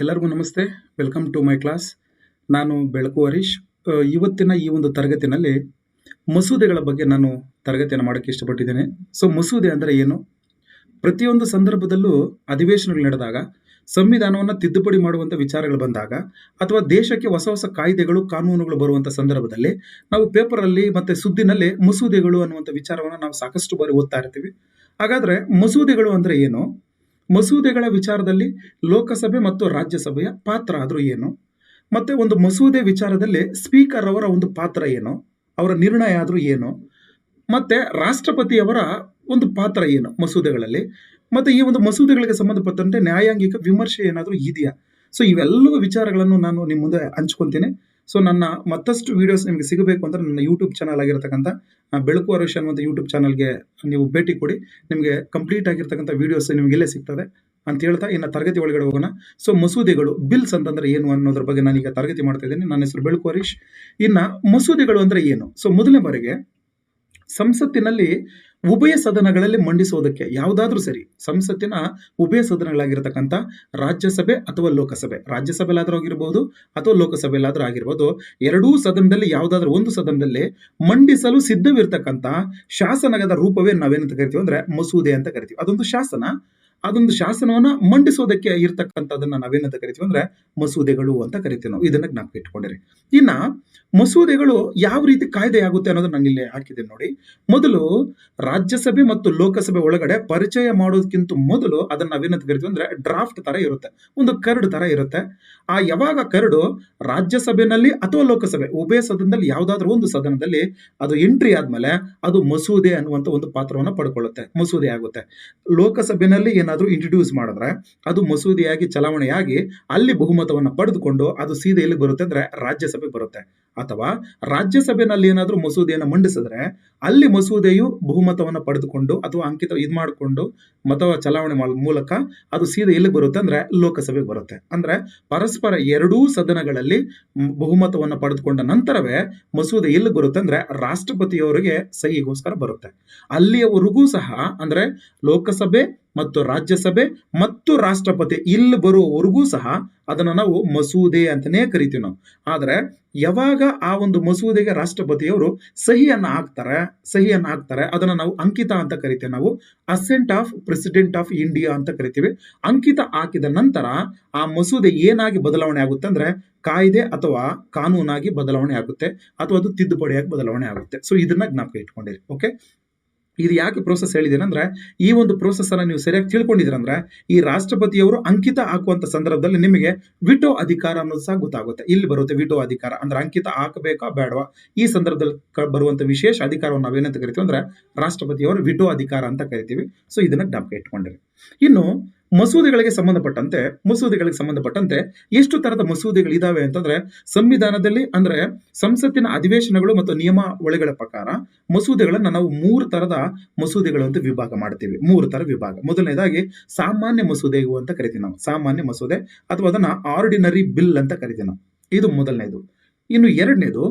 ಎಲ್ಲರಿಗೂ ನಮಸ್ತೆ. Welcome to my class. ನಾನು ಬೆಳಕು ಹರೀಶ್. ಇವತ್ತಿನ ಈ ಒಂದು ತರಗತಿನಲ್ಲಿ ಮಸೂದೆಗಳ ಬಗ್ಗೆ ನಾನು ತರಗತಿಯನ್ನು ಮಾಡೋಕ್ಕೆ ಇಷ್ಟಪಟ್ಟಿದ್ದೇನೆ. ಸೊ ಮಸೂದೆ ಅಂದರೆ ಏನು? ಪ್ರತಿಯೊಂದು ಸಂದರ್ಭದಲ್ಲೂ ಅಧಿವೇಶನಗಳು ನಡೆದಾಗ, ಸಂವಿಧಾನವನ್ನು ತಿದ್ದುಪಡಿ ಮಾಡುವಂಥ ವಿಚಾರಗಳು ಬಂದಾಗ, ಅಥವಾ ದೇಶಕ್ಕೆ ಹೊಸ ಹೊಸ ಕಾಯ್ದೆಗಳು ಕಾನೂನುಗಳು ಬರುವಂಥ ಸಂದರ್ಭದಲ್ಲಿ ನಾವು ಪೇಪರಲ್ಲಿ ಮತ್ತು ಸುದ್ದಿನಲ್ಲಿ ಮಸೂದೆಗಳು ಅನ್ನುವಂಥ ವಿಚಾರವನ್ನು ನಾವು ಸಾಕಷ್ಟು ಬಾರಿ ಓದ್ತಾ ಇರ್ತೀವಿ. ಹಾಗಾದರೆ ಮಸೂದೆಗಳು ಅಂದರೆ ಏನು? ಮಸೂದೆಗಳ ವಿಚಾರದಲ್ಲಿ ಲೋಕಸಭೆ ಮತ್ತು ರಾಜ್ಯಸಭೆಯ ಪಾತ್ರ ಆದರೂ ಏನು? ಮತ್ತೆ ಒಂದು ಮಸೂದೆ ವಿಚಾರದಲ್ಲಿ ಸ್ಪೀಕರ್ ಅವರ ಒಂದು ಪಾತ್ರ ಏನು? ಅವರ ನಿರ್ಣಯ ಆದರೂ ಏನು? ಮತ್ತೆ ರಾಷ್ಟ್ರಪತಿಯವರ ಒಂದು ಪಾತ್ರ ಏನು ಮಸೂದೆಗಳಲ್ಲಿ? ಮತ್ತೆ ಈ ಒಂದು ಮಸೂದೆಗಳಿಗೆ ಸಂಬಂಧಪಟ್ಟಂತೆ ನ್ಯಾಯಾಂಗಿಕ ವಿಮರ್ಶೆ ಏನಾದರೂ ಇದೆಯಾ? ಸೊ ಇವೆಲ್ಲವೂ ವಿಚಾರಗಳನ್ನು ನಾನು ನಿಮ್ಮ ಮುಂದೆ ಹಂಚ್ಕೊತೀನಿ. ಸೊ ನನ್ನ ಮತ್ತಷ್ಟು ವಿಡಿಯೋಸ್ ನಿಮಗೆ ಸಿಗಬೇಕು ಅಂದರೆ ನನ್ನ ಯೂಟ್ಯೂಬ್ ಚಾನಲ್ ಆಗಿರತಕ್ಕಂಥ ಬೆಳಕು ಹರೀಶ್ ಅನ್ನುವಂಥ ಯೂಟ್ಯೂಬ್ ಚಾನಲ್ಗೆ ನೀವು ಭೇಟಿ ಕೊಡಿ. ನಿಮಗೆ ಕಂಪ್ಲೀಟ್ ಆಗಿರ್ತಕ್ಕಂಥ ವಿಡಿಯೋಸ್ ನಿಮಗೆ ಇಲ್ಲೇ ಸಿಗ್ತದೆ ಅಂತ ಹೇಳ್ತಾ ಇನ್ನು ತರಗತಿ ಒಳಗಡೆ ಹೋಗೋಣ. ಸೊ ಮಸೂದೆಗಳು, ಬಿಲ್ಸ್ ಅಂತಂದ್ರೆ ಏನು ಅನ್ನೋದ್ರ ಬಗ್ಗೆ ನಾನೀಗ ತರಗತಿ ಮಾಡ್ತಾ ಇದ್ದೀನಿ. ನನ್ನ ಹೆಸರು ಬೆಳಕು ಹರೀಶ್. ಇನ್ನು ಮಸೂದೆಗಳು ಅಂದರೆ ಏನು? ಸೊ ಮೊದಲನೇ ಬಾರಿಗೆ ಸಂಸತ್ತಿನಲ್ಲಿ ಉಭಯ ಸದನಗಳಲ್ಲಿ ಮಂಡಿಸೋದಕ್ಕೆ ಯಾವುದಾದ್ರೂ ಸರಿ, ಸಂಸತ್ತಿನ ಉಭಯ ಸದನಗಳಾಗಿರ್ತಕ್ಕಂಥ ರಾಜ್ಯಸಭೆ ಅಥವಾ ಲೋಕಸಭೆ, ರಾಜ್ಯಸಭೆಲಾದ್ರೂ ಆಗಿರ್ಬೋದು ಅಥವಾ ಲೋಕಸಭೆಲಾದ್ರೂ ಆಗಿರ್ಬೋದು, ಎರಡೂ ಸದನದಲ್ಲಿ ಯಾವುದಾದ್ರೂ ಒಂದು ಸದನದಲ್ಲಿ ಮಂಡಿಸಲು ಸಿದ್ಧವಿರ್ತಕ್ಕಂಥ ಶಾಸನದ ರೂಪವೇ ನಾವೇನಂತ ಕರಿತೀವಿ ಅಂದ್ರೆ ಮಸೂದೆ ಅಂತ ಕರಿತೀವಿ. ಅದೊಂದು ಶಾಸನವನ್ನ ಮಂಡಿಸೋದಕ್ಕೆ ಇರ್ತಕ್ಕಂಥದನ್ನ ನಾವೇನಂತ ಕರಿತೀವಿ ಅಂದ್ರೆ ಮಸೂದೆಗಳು ಅಂತ ಕರಿತೀವಿ ನಾವು. ಇದನ್ನ ಜ್ಞಾಪಕ ಇಟ್ಕೊಂಡಿರಿ. ಇನ್ನ ಮಸೂದೆಗಳು ಯಾವ ರೀತಿ ಕಾಯ್ದೆ ಆಗುತ್ತೆ ಅನ್ನೋದನ್ನ ನಾನು ಇಲ್ಲಿ ಹಾಕಿದ್ದೇನೆ ನೋಡಿ. ಮೊದಲು ರಾಜ್ಯಸಭೆ ಮತ್ತು ಲೋಕಸಭೆ ಒಳಗಡೆ ಪರಿಚಯ ಮಾಡೋದಕ್ಕಿಂತ ಮೊದಲು ಅದನ್ನ ನಾವೇನಂತ ಕರಿತೀವಿ ಅಂದ್ರೆ ಡ್ರಾಫ್ಟ್ ತರ ಇರುತ್ತೆ, ಒಂದು ಕರಡು ತರ ಇರುತ್ತೆ. ಯಾವಾಗ ಕರಡು ರಾಜ್ಯಸಭೆನಲ್ಲಿ ಅಥವಾ ಲೋಕಸಭೆ ಉಭಯ ಸದನದಲ್ಲಿ ಯಾವುದಾದ್ರೂ ಒಂದು ಸದನದಲ್ಲಿ ಅದು ಎಂಟ್ರಿ ಆದ್ಮೇಲೆ ಅದು ಮಸೂದೆ ಅನ್ನುವಂಥ ಒಂದು ಪಾತ್ರವನ್ನು ಪಡ್ಕೊಳ್ಳುತ್ತೆ, ಮಸೂದೆ ಆಗುತ್ತೆ. ಲೋಕಸಭೆನಲ್ಲಿ ಏನಾದರೂ ಇಂಟ್ರೊಡ್ಯೂಸ್ ಮಾಡಿದ್ರೆ ಅದು ಮಸೂದೆಯಾಗಿ ಚಲಾವಣೆಯಾಗಿ ಅಲ್ಲಿ ಬಹುಮತವನ್ನು ಪಡೆದುಕೊಂಡು ಅದು ಸೀದೆ ಎಲ್ಲಿ ಬರುತ್ತೆ ಅಂದ್ರೆ ರಾಜ್ಯಸಭೆ ಬರುತ್ತೆ. ಅಥವಾ ರಾಜ್ಯಸಭೆನಲ್ಲಿ ಏನಾದರೂ ಮಸೂದೆಯನ್ನು ಮಂಡಿಸಿದ್ರೆ ಅಲ್ಲಿ ಮಸೂದೆಯು ಬಹುಮತವನ್ನು ಪಡೆದುಕೊಂಡು ಅಥವಾ ಅಂಕಿತ ಮಾಡಿಕೊಂಡು ಮತ ಚಲಾವಣೆ ಮೂಲಕ ಅದು ಸೀದೆ ಎಲ್ಲಿ ಬರುತ್ತೆ ಅಂದ್ರೆ ಲೋಕಸಭೆಗೆ ಬರುತ್ತೆ. ಅಂದ್ರೆ ಪರಸ್ಪರ ಎರಡೂ ಸದನಗಳಲ್ಲಿ ಬಹುಮತವನ್ನು ಪಡೆದುಕೊಂಡ ನಂತರವೇ ಮಸೂದೆ ಎಲ್ಲಿ ಬರುತ್ತೆ ಅಂದ್ರೆ ರಾಷ್ಟ್ರಪತಿಯವರಿಗೆ ಸಹಿಗೋಸ್ಕರ ಬರುತ್ತೆ. ಅಲ್ಲಿಯವರೆಗೂ ಸಹ ಅಂದ್ರೆ ಲೋಕಸಭೆ ಮತ್ತು ರಾಜ್ಯಸಭೆ ಮತ್ತು ರಾಷ್ಟ್ರಪತಿ ಇಲ್ಲಿ ಬರುವವರೆಗೂ ಸಹ ಅದನ್ನ ನಾವು ಮಸೂದೆ ಅಂತಾನೇ ಕರಿತೀವಿ ನಾವು. ಆದ್ರೆ ಯಾವಾಗ ಆ ಒಂದು ಮಸೂದೆಗೆ ರಾಷ್ಟ್ರಪತಿಯವರು ಸಹಿಯನ್ನ ಹಾಕ್ತಾರೆ ಅದನ್ನ ನಾವು ಅಂಕಿತ ಅಂತ ಕರಿತೀವಿ. ನಾವು asset of president of India ಅಂತ ಕರಿತೀವಿ. ಅಂಕಿತ ಹಾಕಿದ ನಂತರ ಆ ಮಸೂದೆ ಏನಾಗಿ ಬದಲಾವಣೆ ಆಗುತ್ತೆ ಅಂದ್ರೆ ಕಾಯ್ದೆ ಅಥವಾ ಕಾನೂನಾಗಿ ಬದಲಾವಣೆ ಆಗುತ್ತೆ, ಅಥವಾ ಅದು ತಿದ್ದುಪಡಿಯಾಗಿ ಬದಲಾವಣೆ ಆಗುತ್ತೆ. ಸೊ ಇದನ್ನ ಜ್ಞಾಪಕ ಇಟ್ಕೊಂಡಿರಿ. ಓಕೆ, ಇದು ಯಾಕೆ ಪ್ರೋಸೆಸ್ ಹೇಳಿದ್ದೇನೆ ಅಂದ್ರೆ ಈ ಒಂದು ಪ್ರೋಸೆಸ್ ಅನ್ನ ನೀವು ಸರಿಯಾಗಿ ತಿಳ್ಕೊಂಡಿದ್ರಂದ್ರೆ ಈ ರಾಷ್ಟ್ರಪತಿಯವರು ಅಂಕಿತ ಹಾಕುವಂತ ಸಂದರ್ಭದಲ್ಲಿ ನಿಮಗೆ ವಿಟೋ ಅಧಿಕಾರ ಅನ್ನೋದು ಸಹ ಗೊತ್ತಾಗುತ್ತೆ. ಇಲ್ಲಿ ಬರುತ್ತೆ ವಿಟೋ ಅಧಿಕಾರ ಅಂದ್ರೆ ಅಂಕಿತ ಹಾಕಬೇಕಾ ಬೇಡವಾ, ಈ ಸಂದರ್ಭದಲ್ಲಿ ಬರುವಂತ ವಿಶೇಷ ಅಧಿಕಾರವನ್ನು ನಾವೇನಂತ ಕರಿತೀವಿ ಅಂದ್ರೆ ರಾಷ್ಟ್ರಪತಿಯವರು ವಿಟೋ ಅಧಿಕಾರ ಅಂತ ಕರಿತೀವಿ. ಸೊ ಇದನ್ನ ಜ್ಞಾಪಕ ಇಟ್ಕೊಂಡಿರಿ. ಇನ್ನು ಮಸೂದೆಗಳಿಗೆ ಸಂಬಂಧಪಟ್ಟಂತೆ ಎಷ್ಟು ತರದ ಮಸೂದೆಗಳಿದಾವೆ ಅಂತಂದ್ರೆ ಸಂವಿಧಾನದಲ್ಲಿ ಅಂದ್ರೆ ಸಂಸತ್ತಿನ ಅಧಿವೇಶನಗಳು ಮತ್ತು ನಿಯಮಾವಳಿಗಳ ಪ್ರಕಾರ ಮಸೂದೆಗಳನ್ನ ನಾವು 3 ತರದ ಮಸೂದೆಗಳು ಅಂತ ವಿಭಾಗ ಮಾಡ್ತೀವಿ. 3 ತರ ವಿಭಾಗ. ಮೊದಲನೇದಾಗಿ ಸಾಮಾನ್ಯ ಮಸೂದೆ ಅಂತ ಕರಿತೀವಿ ನಾವು, ಸಾಮಾನ್ಯ ಮಸೂದೆ, ಅಥವಾ ಅದನ್ನ ಆರ್ಡಿನರಿ ಬಿಲ್ ಅಂತ ಕರಿತೀವಿ ನಾವು. ಇದು ಮೊದಲನೇದು. ಇನ್ನು ಎರಡನೇದು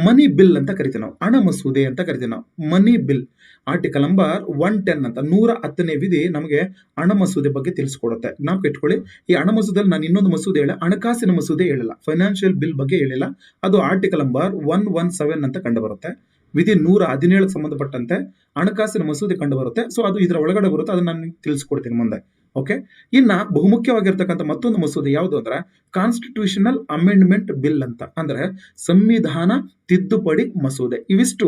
ಮನಿ ಬಿಲ್ ಅಂತ ಕರಿತೀವಿ ನಾವು, ಹಣ ಮಸೂದೆ ಅಂತ ಕರಿತೀವಿ ನಾವು. ಮನಿ ಬಿಲ್ ಆರ್ಟಿಕಲ್ ನಂಬರ್ 110 ಅಂತ 110ನೇ ವಿಧಿ ನಮಗೆ ಹಣ ಮಸೂದೆ ಬಗ್ಗೆ ತಿಳಿಸ್ಕೊಡುತ್ತೆ. ನಾವು ಇಟ್ಕೊಳ್ಳಿ, ಈ ಹಣ ಮಸೂದೆಯಲ್ಲಿ ನಾನು ಇನ್ನೊಂದು ಮಸೂದೆ ಹೇಳ, ಹಣಕಾಸಿನ ಮಸೂದೆ ಹೇಳಿಲ್ಲ, ಫೈನಾನ್ಷಿಯಲ್ ಬಿಲ್ ಬಗ್ಗೆ ಹೇಳಿಲ್ಲ. ಅದು ಆರ್ಟಿಕಲ್ ನಂಬರ್ 117 ಅಂತ ಕಂಡು ಬರುತ್ತೆ. ವಿಧಿ 117 ಸಂಬಂಧಪಟ್ಟಂತೆ ಹಣಕಾಸಿನ ಮಸೂದೆ ಕಂಡು ಬರುತ್ತೆ. ಸೊ ಅದು ಇದರ ಒಳಗಡೆ ಬರುತ್ತೆ, ಅದನ್ನ ನಾನು ತಿಳಿಸ್ಕೊಡ್ತೀನಿ ಮುಂದೆ. ಓಕೆ, ಇನ್ನ ಬಹುಮುಖ್ಯವಾಗಿರ್ತಕ್ಕಂಥ ಮತ್ತೊಂದು ಮಸೂದೆ ಯಾವುದು ಅಂದ್ರೆ ಕಾನ್ಸ್ಟಿಟ್ಯೂಷನಲ್ ಅಮೆಂಡ್ಮೆಂಟ್ ಬಿಲ್ ಅಂತ, ಅಂದ್ರೆ ಸಂವಿಧಾನ ತಿದ್ದುಪಡಿ ಮಸೂದೆ. ಇವಿಷ್ಟು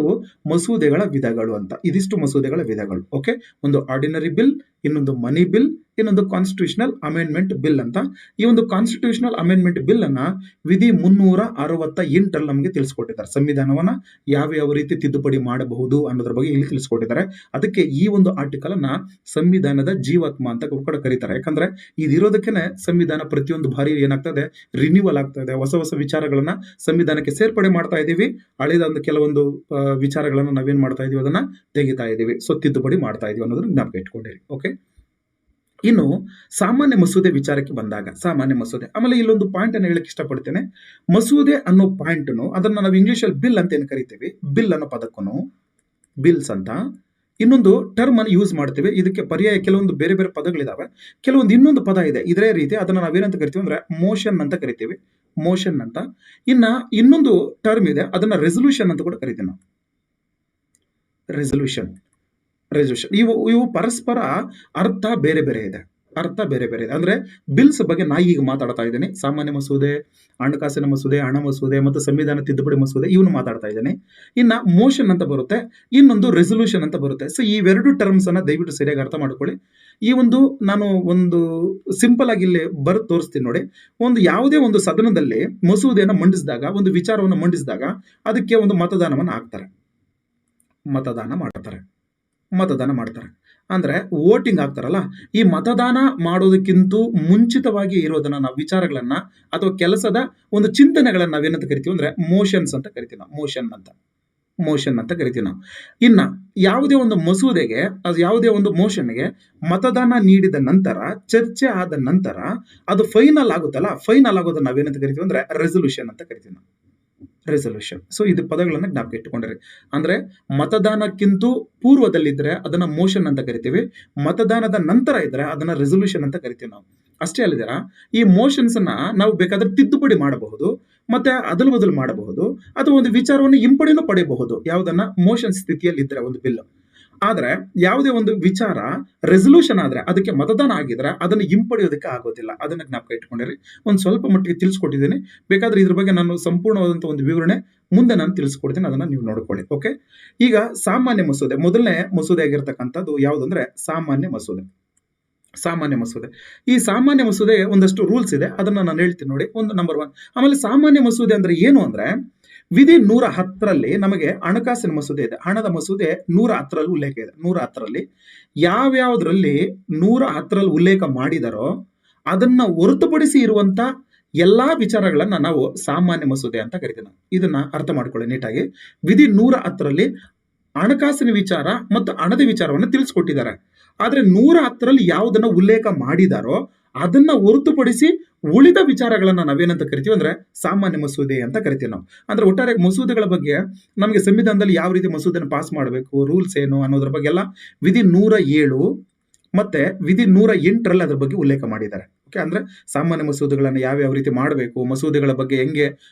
ಮಸೂದೆಗಳ ವಿಧಗಳು ಅಂತ, ಇದಿಷ್ಟು ಮಸೂದೆಗಳ ವಿಧಗಳು. ಓಕೆ, ಒಂದು ಆರ್ಡಿನರಿ ಬಿಲ್, ಇನ್ನೊಂದು ಮನಿ ಬಿಲ್, ಇನ್ನೊಂದು ಕಾನ್ಸ್ಟಿಟ್ಯೂಷನಲ್ ಅಮೆಂಡ್ಮೆಂಟ್ ಬಿಲ್ ಅಂತ. ಈ ಒಂದು ಕಾನ್ಸ್ಟಿಟ್ಯೂಷನಲ್ ಅಮೆಂಡ್ಮೆಂಟ್ ಬಿಲ್ ಅನ್ನ ವಿಧಿ 368 ನಮಗೆ ತಿಳಿಸ್ಕೊಟ್ಟಿದ್ದಾರೆ. ಸಂವಿಧಾನವನ್ನ ಯಾವ ರೀತಿ ತಿದ್ದುಪಡಿ ಮಾಡಬಹುದು ಅನ್ನೋದ್ರ ಬಗ್ಗೆ ಇಲ್ಲಿ ತಿಳಿಸ್ಕೊಟ್ಟಿದ್ದಾರೆ. ಅದಕ್ಕೆ ಈ ಒಂದು ಆರ್ಟಿಕಲ್ ಅನ್ನ ಸಂವಿಧಾನದ ಜೀವಾತ್ಮ ಅಂತ ಕೂಡ ಕರೀತಾರೆ. ಯಾಕಂದ್ರೆ ಇದಿರೋದಕ್ಕೆ ಸಂವಿಧಾನ ಪ್ರತಿಯೊಂದು ಬಾರಿ ಏನಾಗ್ತದೆ, ರಿನ್ಯೂವಲ್ ಆಗ್ತದೆ, ಹೊಸ ವಿಚಾರಗಳನ್ನ ಸಂವಿಧಾನಕ್ಕೆ ಸೇರ್ಪಡೆ ಮಾಡ್ತಾ ಇದೀವಿ. ಹಳೆದ ಒಂದು ಕೆಲವೊಂದು ವಿಚಾರಗಳನ್ನ ನಾವೇನ್ ಮಾಡ್ತಾ ಇದೀವಿ, ಅದನ್ನ ತೆಗಿತಾ ಇದೀವಿ. ಸೊ ತಿದ್ದುಪಡಿ ಮಾಡ್ತಾ ಇದೀವಿ ಅನ್ನೋದನ್ನ ಜ್ಞಾಪಕ ಇಟ್ಕೊಂಡಿರಿ. ಓಕೆ, ಇನ್ನು ಸಾಮಾನ್ಯ ಮಸೂದೆ ವಿಚಾರಕ್ಕೆ ಬಂದಾಗ, ಸಾಮಾನ್ಯ ಮಸೂದೆ ಆಮೇಲೆ ಇಲ್ಲೊಂದು ಪಾಯಿಂಟ್ ಅನ್ನು ಹೇಳಕ್ಕೆ ಇಷ್ಟಪಡ್ತೇನೆ. ಮಸೂದೆ ಅನ್ನೋ ಪಾಯಿಂಟ್ ಅದನ್ನ ನಾವು ಇಂಗ್ಲಿಷ್ ಅಲ್ಲಿ ಬಿಲ್ ಅಂತ ಏನ್ ಕರಿತೀವಿ, ಬಿಲ್ ಅನ್ನೋ ಪದಕ್ಕೂ ಬಿಲ್ಸ್ ಅಂತ, ಇನ್ನೊಂದು ಟರ್ಮ್ ಅನ್ನು ಯೂಸ್ ಮಾಡ್ತೀವಿ. ಇದಕ್ಕೆ ಪರ್ಯಾಯ ಕೆಲವೊಂದು ಬೇರೆ ಬೇರೆ ಪದಗಳಿದಾವೆ. ಕೆಲವೊಂದು ಇನ್ನೊಂದು ಪದ ಇದೆ ಇದೇ ರೀತಿ, ಅದನ್ನ ನಾವೇನಂತ ಕರಿತೀವಿ ಅಂದ್ರೆ ಮೋಷನ್ ಅಂತ ಕರಿತೀವಿ. ಮೋಷನ್ ಅಂತ. ಇನ್ನ ಇನ್ನೊಂದು ಟರ್ಮ್ ಇದೆ, ಅದನ್ನ ರೆಸಲ್ಯೂಷನ್ ಅಂತ ಕೂಡ ಕರಿತೀವಿ ನಾವು. ರೆಸಲ್ಯೂಷನ್ ರೆಸಲ್ಯೂಷನ್ ಇವು ಪರಸ್ಪರ ಅರ್ಥ ಬೇರೆ ಬೇರೆ ಇದೆ. ಅಂದ್ರೆ ಬಿಲ್ಸ್ ಬಗ್ಗೆ ನಾ ಈಗ ಮಾತಾಡ್ತಾ ಇದ್ದೇನೆ. ಸಾಮಾನ್ಯ ಮಸೂದೆ, ಹಣಕಾಸಿನ ಮಸೂದೆ, ಹಣ ಮಸೂದೆ ಮತ್ತು ಸಂವಿಧಾನ ತಿದ್ದುಪಡಿ ಮಸೂದೆ ಇವನು ಮಾತಾಡ್ತಾ ಇದ್ದೇನೆ. ಇನ್ನ ಮೋಷನ್ ಅಂತ ಬರುತ್ತೆ, ಇನ್ನೊಂದು ರೆಸಲ್ಯೂಷನ್ ಅಂತ ಬರುತ್ತೆ. ಸೊ ಇವೆರಡು ಟರ್ಮ್ಸ್ ಅನ್ನ ದಯವಿಟ್ಟು ಸರಿಯಾಗಿ ಅರ್ಥ ಮಾಡ್ಕೊಳ್ಳಿ. ನಾನು ಒಂದು ಸಿಂಪಲ್ ಆಗಿ ಇಲ್ಲಿ ಬರೆದು ತೋರಿಸ್ತೀನಿ ನೋಡಿ. ಯಾವುದೇ ಒಂದು ಸದನದಲ್ಲಿ ಮಸೂದೆಯನ್ನು ಮಂಡಿಸಿದಾಗ, ಒಂದು ವಿಚಾರವನ್ನು ಮಂಡಿಸಿದಾಗ ಅದಕ್ಕೆ ಒಂದು ಮತದಾನ ಮಾಡ್ತಾರೆ. ಅಂದ್ರೆ ವೋಟಿಂಗ್ ಆಗ್ತಾರಲ್ಲ, ಈ ಮತದಾನ ಮಾಡೋದಕ್ಕಿಂತ ಮುಂಚಿತವಾಗಿ ಇರೋದನ್ನ ನಾವು ವಿಚಾರಗಳನ್ನ ಅಥವಾ ಕೆಲಸದ ಒಂದು ಚಿಂತನೆಗಳನ್ನ ನಾವೇನಂತ ಕರಿತೀವಿ ಅಂದ್ರೆ ಮೋಷನ್ಸ್ ಅಂತ ಕರಿತೀವಿ ನಾವು. ಮೋಷನ್ ಅಂತ ಕರಿತೀವಿ ನಾವು. ಇನ್ನ ಯಾವುದೇ ಒಂದು ಮಸೂದೆಗೆ, ಯಾವುದೇ ಒಂದು ಮೋಷನ್ಗೆ ಮತದಾನ ನೀಡಿದ ನಂತರ, ಚರ್ಚೆ ಆದ ನಂತರ ಅದು ಫೈನಲ್ ಆಗುತ್ತಲ್ಲ, ಫೈನಲ್ ಆಗೋದನ್ನ ನಾವೇನಂತ ಕರಿತೀವಿ ಅಂದ್ರೆ ರೆಸಲ್ಯೂಷನ್ ಅಂತ ಕರಿತೀವಿ ನಾವು. ರೆಸಲ್ಯೂಷನ್. ಸೊ ಇದು ಪದಗಳನ್ನ ಜ್ಞಾಪಕ ಇಟ್ಟುಕೊಂಡ್ರಿ. ಅಂದ್ರೆ ಮತದಾನಕ್ಕಿಂತ ಪೂರ್ವದಲ್ಲಿದ್ರೆ ಅದನ್ನ ಮೋಷನ್ ಅಂತ ಕರಿತೀವಿ, ಮತದಾನದ ನಂತರ ಇದ್ರೆ ಅದನ್ನ ರೆಸಲ್ಯೂಷನ್ ಅಂತ ಕರಿತೀವಿ ನಾವು. ಅಷ್ಟೇ ಅಲ್ಲದಿರ ಈ ಮೋಷನ್ಸ್ ಅನ್ನ ನಾವು ಬೇಕಾದ್ರೆ ತಿದ್ದುಪಡಿ ಮಾಡಬಹುದು, ಮತ್ತೆ ಅದಲು ಬದಲು ಮಾಡಬಹುದು, ಅಥವಾ ಒಂದು ವಿಚಾರವನ್ನು ಹಿಂಪಡೆನೂ ಪಡೆಯಬಹುದು. ಯಾವುದನ್ನ ಮೋಷನ್ ಸ್ಥಿತಿಯಲ್ಲಿ ಇದ್ರೆ ಒಂದು ಬಿಲ್. ಆದ್ರೆ ಯಾವುದೇ ಒಂದು ವಿಚಾರ ರೆಸಲ್ಯೂಷನ್ ಆದ್ರೆ, ಅದಕ್ಕೆ ಮತದಾನ ಆಗಿದ್ರೆ ಅದನ್ನು ಹಿಂಪಡೆಯೋದಕ್ಕೆ ಆಗೋದಿಲ್ಲ. ಅದನ್ನ ಜ್ಞಾಪಕ ಇಟ್ಕೊಂಡಿರಿ. ಒಂದು ಸ್ವಲ್ಪ ಮಟ್ಟಿಗೆ ತಿಳಿಸ್ಕೊಟ್ಟಿದ್ದೀನಿ. ಬೇಕಾದ್ರೆ ಇದ್ರ ಬಗ್ಗೆ ನಾನು ಸಂಪೂರ್ಣವಾದಂತಹ ಒಂದು ವಿವರಣೆ ಮುಂದೆ ನಾನು ತಿಳಿಸ್ಕೊಡ್ತೀನಿ, ಅದನ್ನ ನೀವು ನೋಡ್ಕೊಳ್ಳಿ. ಓಕೆ, ಈಗ ಸಾಮಾನ್ಯ ಮಸೂದೆ, ಮೊದಲನೇ ಮಸೂದೆ ಆಗಿರ್ತಕ್ಕಂಥದ್ದು ಯಾವುದಂದ್ರೆ ಸಾಮಾನ್ಯ ಮಸೂದೆ. ಈ ಸಾಮಾನ್ಯ ಮಸೂದೆ ಒಂದಷ್ಟು ರೂಲ್ಸ್ ಇದೆ, ಅದನ್ನ ನಾನು ಹೇಳ್ತೀನಿ ನೋಡಿ. ಒಂದು ನಂಬರ್ 1. ಆಮೇಲೆ ಸಾಮಾನ್ಯ ಮಸೂದೆ ಅಂದ್ರೆ ಏನು ಅಂದ್ರೆ, ವಿಧಿ 110ರಲ್ಲಿ ನಮಗೆ ಹಣಕಾಸಿನ ಮಸೂದೆ ಇದೆ, ಹಣದ ಮಸೂದೆ 110ರಲ್ಲಿ ಉಲ್ಲೇಖ ಇದೆ. 110ರಲ್ಲಿ ಯಾವ್ಯಾವ್ದ್ರಲ್ಲಿ 110ರಲ್ಲಿ ಉಲ್ಲೇಖ ಮಾಡಿದಾರೋ ಅದನ್ನ ಹೊರತುಪಡಿಸಿ ಇರುವಂತ ಎಲ್ಲಾ ವಿಚಾರಗಳನ್ನ ನಾವು ಸಾಮಾನ್ಯ ಮಸೂದೆ ಅಂತ ಕರಿತೀವಿ ನಾವು. ಇದನ್ನ ಅರ್ಥ ಮಾಡ್ಕೊಳ್ಳಿ ನೀಟಾಗಿ. ವಿಧಿ 110ರಲ್ಲಿ ಹಣಕಾಸಿನ ವಿಚಾರ ಮತ್ತು ಹಣದ ವಿಚಾರವನ್ನು ತಿಳಿಸ್ಕೊಟ್ಟಿದ್ದಾರೆ. ಆದ್ರೆ 110ರಲ್ಲಿ ಯಾವುದನ್ನ ಉಲ್ಲೇಖ ಮಾಡಿದಾರೋ ಅದನ್ನ ಹೊರತುಪಡಿಸಿ ಉಳಿದ ವಿಚಾರಗಳನ್ನ ನಾವೇನಂತ ಕರಿತೀವಿ ಅಂದ್ರೆ ಸಾಮಾನ್ಯ ಮಸೂದೆ ಅಂತ ಕರಿತೀವಿ ನಾವು. ಅಂದ್ರೆ ಒಟ್ಟಾರೆ ಮಸೂದೆಗಳ ಬಗ್ಗೆ ನಮಗೆ ಸಂವಿಧಾನದಲ್ಲಿ ಯಾವ ರೀತಿ ಮಸೂದೆನ ಪಾಸ್ ಮಾಡಬೇಕು, ರೂಲ್ಸ್ ಏನು ಅನ್ನೋದ್ರ ಬಗ್ಗೆ ಎಲ್ಲ ವಿಧಿ 107 ಮತ್ತೆ ವಿಧಿ 108ರಲ್ಲಿ ಅದ್ರ ಬಗ್ಗೆ ಉಲ್ಲೇಖ ಮಾಡಿದ್ದಾರೆ. ಓಕೆ, ಅಂದ್ರೆ ಸಾಮಾನ್ಯ ಮಸೂದೆಗಳನ್ನು ಯಾವ ರೀತಿ ಮಾಡಬೇಕು, ಮಸೂದೆಗಳ ಬಗ್ಗೆ ಹೆಂಗೆ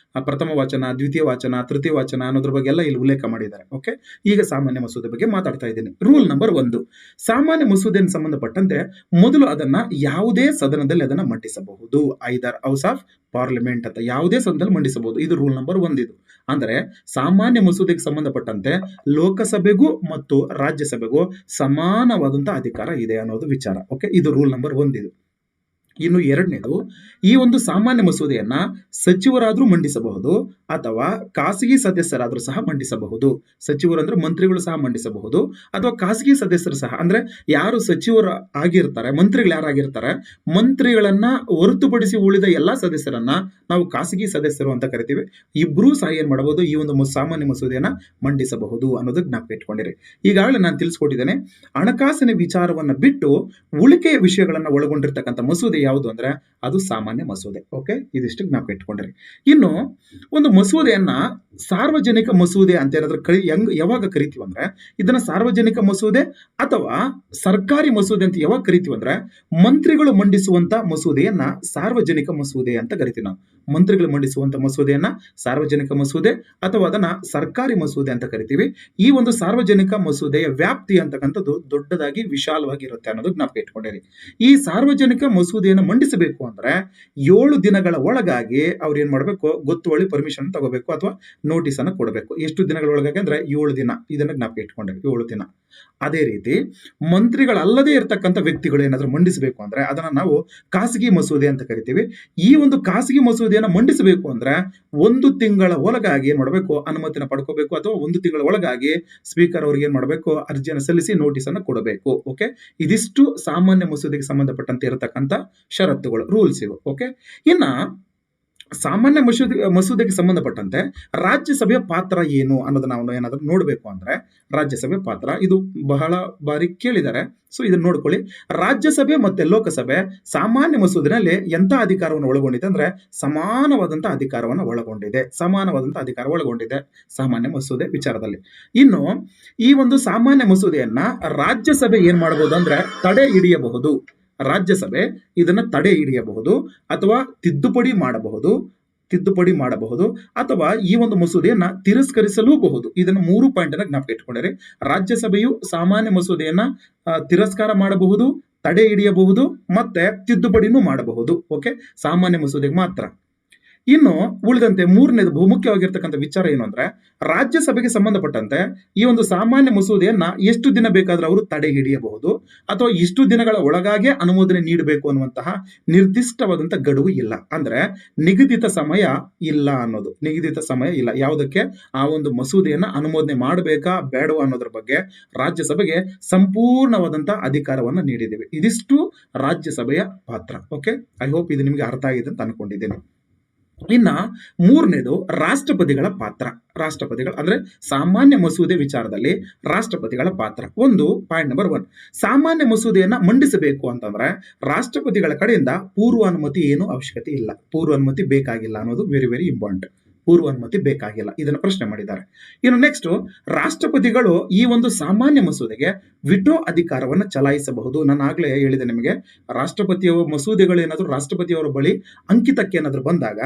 ಪ್ರಥಮ ವಾಚನ, ದ್ವಿತೀಯ ವಾಚನ, ತೃತೀಯ ವಾಚನ ಅನ್ನೋದ್ರ ಬಗ್ಗೆ ಎಲ್ಲ ಇಲ್ಲಿ ಉಲ್ಲೇಖ ಮಾಡಿದ್ದಾರೆ. ಓಕೆ, ಈಗ ಸಾಮಾನ್ಯ ಮಸೂದೆ ಬಗ್ಗೆ ಮಾತಾಡ್ತಾ ಇದ್ದೀನಿ. ರೂಲ್ ನಂಬರ್ 1, ಸಾಮಾನ್ಯ ಮಸೂದೆಗೆ ಸಂಬಂಧಪಟ್ಟಂತೆ ಮೊದಲು ಅದನ್ನ ಯಾವುದೇ ಸದನದಲ್ಲಿ ಅದನ್ನ ಮಂಡಿಸಬಹುದು. ಐದರ್ ಹೌಸ್ ಆಫ್ ಪಾರ್ಲಿಮೆಂಟ್ ಅಂತ ಯಾವುದೇ ಸದನದಲ್ಲಿ ಮಂಡಿಸಬಹುದು. ಇದು ರೂಲ್ ನಂಬರ್ 1. ಇದು ಅಂದ್ರೆ ಸಾಮಾನ್ಯ ಮಸೂದೆಗೆ ಸಂಬಂಧಪಟ್ಟಂತೆ ಲೋಕಸಭೆಗೂ ಮತ್ತು ರಾಜ್ಯಸಭೆಗೂ ಸಮಾನವಾದಂತಹ ಅಧಿಕಾರ ಇದೆ ಅನ್ನೋದು ವಿಚಾರ. ಓಕೆ, ಇದು ರೂಲ್ ನಂಬರ್ 1. ಇದು ಇನ್ನು ಎರಡನೇದು, ಈ ಒಂದು ಸಾಮಾನ್ಯ ಮಸೂದೆಯನ್ನ ಸಚಿವರಾದ್ರೂ ಮಂಡಿಸಬಹುದು ಅಥವಾ ಖಾಸಗಿ ಸದಸ್ಯರಾದ್ರೂ ಸಹ ಮಂಡಿಸಬಹುದು. ಸಚಿವರು ಅಂದ್ರೆ ಮಂತ್ರಿಗಳು ಸಹ ಮಂಡಿಸಬಹುದು, ಅಥವಾ ಖಾಸಗಿ ಸದಸ್ಯರು ಸಹ, ಅಂದ್ರೆ ಯಾರು ಸಚಿವರು ಆಗಿರ್ತಾರೆ, ಮಂತ್ರಿಗಳು ಯಾರಾಗಿರ್ತಾರೆ, ಮಂತ್ರಿಗಳನ್ನ ಹೊರತುಪಡಿಸಿ ಉಳಿದ ಎಲ್ಲಾ ಸದಸ್ಯರನ್ನ ನಾವು ಖಾಸಗಿ ಸದಸ್ಯರು ಅಂತ ಕರಿತೀವಿ. ಇಬ್ರು ಸಹ ಏನ್ ಮಾಡಬಹುದು, ಈ ಒಂದು ಸಾಮಾನ್ಯ ಮಸೂದೆಯನ್ನ ಮಂಡಿಸಬಹುದು ಅನ್ನೋದು ಜ್ಞಾಪಕ ಇಟ್ಕೊಂಡಿರಿ. ಈಗಾಗಲೇ ನಾನು ತಿಳಿಸ್ಕೊಟ್ಟಿದ್ದೇನೆ, ಹಣಕಾಸಿನ ವಿಚಾರವನ್ನ ಬಿಟ್ಟು ಉಳಿಕೆಯ ವಿಷಯಗಳನ್ನ ಒಳಗೊಂಡಿರ್ತಕ್ಕಂಥ ಮಸೂದೆ ಯಾವುದು ಅಂದ್ರೆ ಅದು ಸಾಮಾನ್ಯ ಮಸೂದೆ. ಓಕೆ, ಇದಿಷ್ಟು ಜ್ಞಾಪಕ ಇಟ್ಕೊಂಡಿರಿ. ಇನ್ನು ಒಂದು ಮಸೂದೆಯನ್ನ ಸಾರ್ವಜನಿಕ ಮಸೂದೆ ಅಂತ ಏನಾದ್ರೂ ಯಾವಾಗ ಕರಿತೀವಿ ಅಂದ್ರೆ, ಇದನ್ನ ಸಾರ್ವಜನಿಕ ಮಸೂದೆ ಅಥವಾ ಸರ್ಕಾರಿ ಮಸೂದೆ ಅಂತ ಯಾವಾಗ ಕರಿತೀವಿ ಅಂದ್ರೆ, ಮಂತ್ರಿಗಳು ಮಂಡಿಸುವಂತ ಮಸೂದೆಯನ್ನ ಸಾರ್ವಜನಿಕ ಮಸೂದೆ ಅಂತ ಕರಿತೀವಿ ನಾವು. ಮಂತ್ರಿಗಳು ಮಂಡಿಸುವಂತ ಮಸೂದೆಯನ್ನ ಸಾರ್ವಜನಿಕ ಮಸೂದೆ ಅಥವಾ ಅದನ್ನ ಸರ್ಕಾರಿ ಮಸೂದೆ ಅಂತ ಕರಿತೀವಿ. ಈ ಒಂದು ಸಾರ್ವಜನಿಕ ಮಸೂದೆಯ ವ್ಯಾಪ್ತಿ ಅಂತಕ್ಕಂಥದ್ದು ದೊಡ್ಡದಾಗಿ ವಿಶಾಲವಾಗಿ ಇರುತ್ತೆ ಅನ್ನೋದು ಜ್ಞಾಪಕ ಇಟ್ಕೊಂಡಿರಿ. ಈ ಸಾರ್ವಜನಿಕ ಮಸೂದೆಯನ್ನು ಮಂಡಿಸಬೇಕು ಅಂದ್ರೆ 7 ದಿನಗಳ ಒಳಗಾಗಿ ಅವ್ರು ಏನ್ ಮಾಡ್ಬೇಕು, ಗೊತ್ತುವಳಿ ಪರ್ಮಿಷನ್ ತಗೋಬೇಕು ಅಥವಾ ನೋಟಿಸ್ ಅನ್ನು ಕೊಡಬೇಕು. ಎಷ್ಟು ದಿನಗಳ ಒಳಗಾಗಿ ಅಂದ್ರೆ 7 ದಿನ. ಇದನ್ನ ಜ್ಞಾಪಕ ಇಟ್ಕೊಂಡಿರಿ, 7 ದಿನ. ಅದೇ ರೀತಿ ಮಂತ್ರಿಗಳಲ್ಲದೆ ಇರತಕ್ಕಂಥ ವ್ಯಕ್ತಿಗಳು ಏನಾದ್ರೂ ಮಂಡಿಸಬೇಕು ಅಂದ್ರೆ ಅದನ್ನ ನಾವು ಖಾಸಗಿ ಮಸೂದೆ ಅಂತ ಕರಿತೀವಿ. ಈ ಒಂದು ಖಾಸಗಿ ಮಸೂದೆಯನ್ನ ಮಂಡಿಸಬೇಕು ಅಂದ್ರೆ 1 ತಿಂಗಳ ಒಳಗಾಗಿ ಏನ್ ಮಾಡಬೇಕು, ಅನುಮತಿನ ಪಡ್ಕೋಬೇಕು, ಅಥವಾ 1 ತಿಂಗಳ ಒಳಗಾಗಿ ಸ್ಪೀಕರ್ ಅವ್ರಿಗೆ ಏನ್ ಮಾಡಬೇಕು, ಅರ್ಜಿಯನ್ನು ಸಲ್ಲಿಸಿ ನೋಟಿಸ್ ಅನ್ನು ಕೊಡಬೇಕು. ಓಕೆ, ಇದಿಷ್ಟು ಸಾಮಾನ್ಯ ಮಸೂದೆಗೆ ಸಂಬಂಧಪಟ್ಟಂತೆ ಇರತಕ್ಕಂತ ಷರತ್ತುಗಳು, ರೂಲ್ಸ್ ಇವು. ಓಕೆ, ಇನ್ನ ಸಾಮಾನ್ಯ ಮಸೂದೆಗೆ ಸಂಬಂಧಪಟ್ಟಂತೆ ರಾಜ್ಯಸಭೆಯ ಪಾತ್ರ ಏನು ಅನ್ನೋದನ್ನ ನಾವು ಏನಾದರೂ ನೋಡಬೇಕು ಅಂದ್ರೆ ರಾಜ್ಯಸಭೆ ಪಾತ್ರ ಇದು ಬಹಳ ಬಾರಿ ಕೇಳಿದ್ದಾರೆ. ಸೊ ಇದನ್ನ ನೋಡ್ಕೊಳ್ಳಿ. ರಾಜ್ಯಸಭೆ ಮತ್ತೆ ಲೋಕಸಭೆ ಸಾಮಾನ್ಯ ಮಸೂದೆನಲ್ಲಿ ಎಂತ ಅಧಿಕಾರವನ್ನು ಒಳಗೊಂಡಿದೆ ಅಂದ್ರೆ ಸಮಾನವಾದಂತ ಅಧಿಕಾರವನ್ನು ಒಳಗೊಂಡಿದೆ ಸಾಮಾನ್ಯ ಮಸೂದೆ ವಿಚಾರದಲ್ಲಿ. ಇನ್ನು ಈ ಒಂದು ಸಾಮಾನ್ಯ ಮಸೂದೆಯನ್ನ ರಾಜ್ಯಸಭೆ ಏನ್ ಮಾಡಬಹುದು ಅಂದ್ರೆ ತಡೆ ಹಿಡಿಯಬಹುದು. ರಾಜ್ಯಸಭೆ ಇದನ್ನ ತಡೆ ಹಿಡಿಯಬಹುದು ಅಥವಾ ತಿದ್ದುಪಡಿ ಮಾಡಬಹುದು ಅಥವಾ ಈ ಒಂದು ಮಸೂದೆಯನ್ನ ತಿರಸ್ಕರಿಸಲೂಬಹುದು. ಇದನ್ನು 3 ಪಾಯಿಂಟ್ ಅನ್ನ ಜ್ಞಾಪಕ ಇಟ್ಕೊಂಡಿರಿ. ರಾಜ್ಯಸಭೆಯು ಸಾಮಾನ್ಯ ಮಸೂದೆಯನ್ನ ತಿರಸ್ಕಾರ ಮಾಡಬಹುದು, ತಡೆ ಹಿಡಿಯಬಹುದು ಮತ್ತೆ ತಿದ್ದುಪಡಿನೂ ಮಾಡಬಹುದು. ಓಕೆ, ಸಾಮಾನ್ಯ ಮಸೂದೆಗೆ ಮಾತ್ರ. ಇನ್ನು ಉಳಿದಂತೆ ಮೂರನೇದು ಬಹುಮುಖ್ಯವಾಗಿರ್ತಕ್ಕಂಥ ವಿಚಾರ ಏನು ಅಂದ್ರೆ ರಾಜ್ಯಸಭೆಗೆ ಸಂಬಂಧಪಟ್ಟಂತೆ ಈ ಒಂದು ಸಾಮಾನ್ಯ ಮಸೂದೆಯನ್ನ ಎಷ್ಟು ದಿನ ಬೇಕಾದ್ರೂ ಅವರು ತಡೆ ಹಿಡಿಯಬಹುದು ಅಥವಾ ಇಷ್ಟು ದಿನಗಳ ಒಳಗಾಗೆ ಅನುಮೋದನೆ ನೀಡಬೇಕು ಅನ್ನುವಂತಹ ನಿರ್ದಿಷ್ಟವಾದಂತಹ ಗಡುವು ಇಲ್ಲ. ಅಂದ್ರೆ ನಿಗದಿತ ಸಮಯ ಇಲ್ಲ ಯಾವುದಕ್ಕೆ ಆ ಒಂದು ಮಸೂದೆಯನ್ನ ಅನುಮೋದನೆ ಮಾಡಬೇಕಾ ಬೇಡವಾ ಅನ್ನೋದ್ರ ಬಗ್ಗೆ ರಾಜ್ಯಸಭೆಗೆ ಸಂಪೂರ್ಣವಾದಂತಹ ಅಧಿಕಾರವನ್ನ ನೀಡಿದ್ದೇವೆ. ಇದಿಷ್ಟು ರಾಜ್ಯಸಭೆಯ ಪಾತ್ರ. ಓಕೆ, ಐ ಹೋಪ್ ಇದು ನಿಮಗೆ ಅರ್ಥ ಆಗಿದೆ ಅಂತ ಅನ್ಕೊಂಡಿದ್ದೇನೆ. ಇನ್ನ ಮೂರನೇದು ರಾಷ್ಟ್ರಪತಿಗಳ ಪಾತ್ರ. ಅಂದ್ರೆ ಸಾಮಾನ್ಯ ಮಸೂದೆ ವಿಚಾರದಲ್ಲಿ ರಾಷ್ಟ್ರಪತಿಗಳ ಪಾತ್ರ. ಪಾಯಿಂಟ್ ನಂಬರ್ 1, ಸಾಮಾನ್ಯ ಮಸೂದೆಯನ್ನ ಮಂಡಿಸಬೇಕು ಅಂತಂದ್ರೆ ರಾಷ್ಟ್ರಪತಿಗಳ ಕಡೆಯಿಂದ ಪೂರ್ವಾನುಮತಿ ಏನು ಅವಶ್ಯಕತೆ ಇಲ್ಲ, ಪೂರ್ವಾನುಮತಿ ಬೇಕಾಗಿಲ್ಲ ಅನ್ನೋದು ವೆರಿ ವೆರಿ ಇಂಪಾರ್ಟೆಂಟ್. ಪೂರ್ವಾನುಮತಿ ಬೇಕಾಗಿಲ್ಲ, ಇದನ್ನು ಪ್ರಶ್ನೆ ಮಾಡಿದ್ದಾರೆ. ಇನ್ನು ನೆಕ್ಸ್ಟ್, ರಾಷ್ಟ್ರಪತಿಗಳು ಈ ಒಂದು ಸಾಮಾನ್ಯ ಮಸೂದೆಗೆ ವಿಟೋ ಅಧಿಕಾರವನ್ನು ಚಲಾಯಿಸಬಹುದು. ನಾನು ಆಗ್ಲೇ ಹೇಳಿದೆ ನಿಮಗೆ, ರಾಷ್ಟ್ರಪತಿಯ ಮಸೂದೆಗಳು ಏನಾದರೂ ರಾಷ್ಟ್ರಪತಿಯವರ ಬಳಿ ಅಂಕಿತಕ್ಕೆ ಏನಾದರೂ ಬಂದಾಗ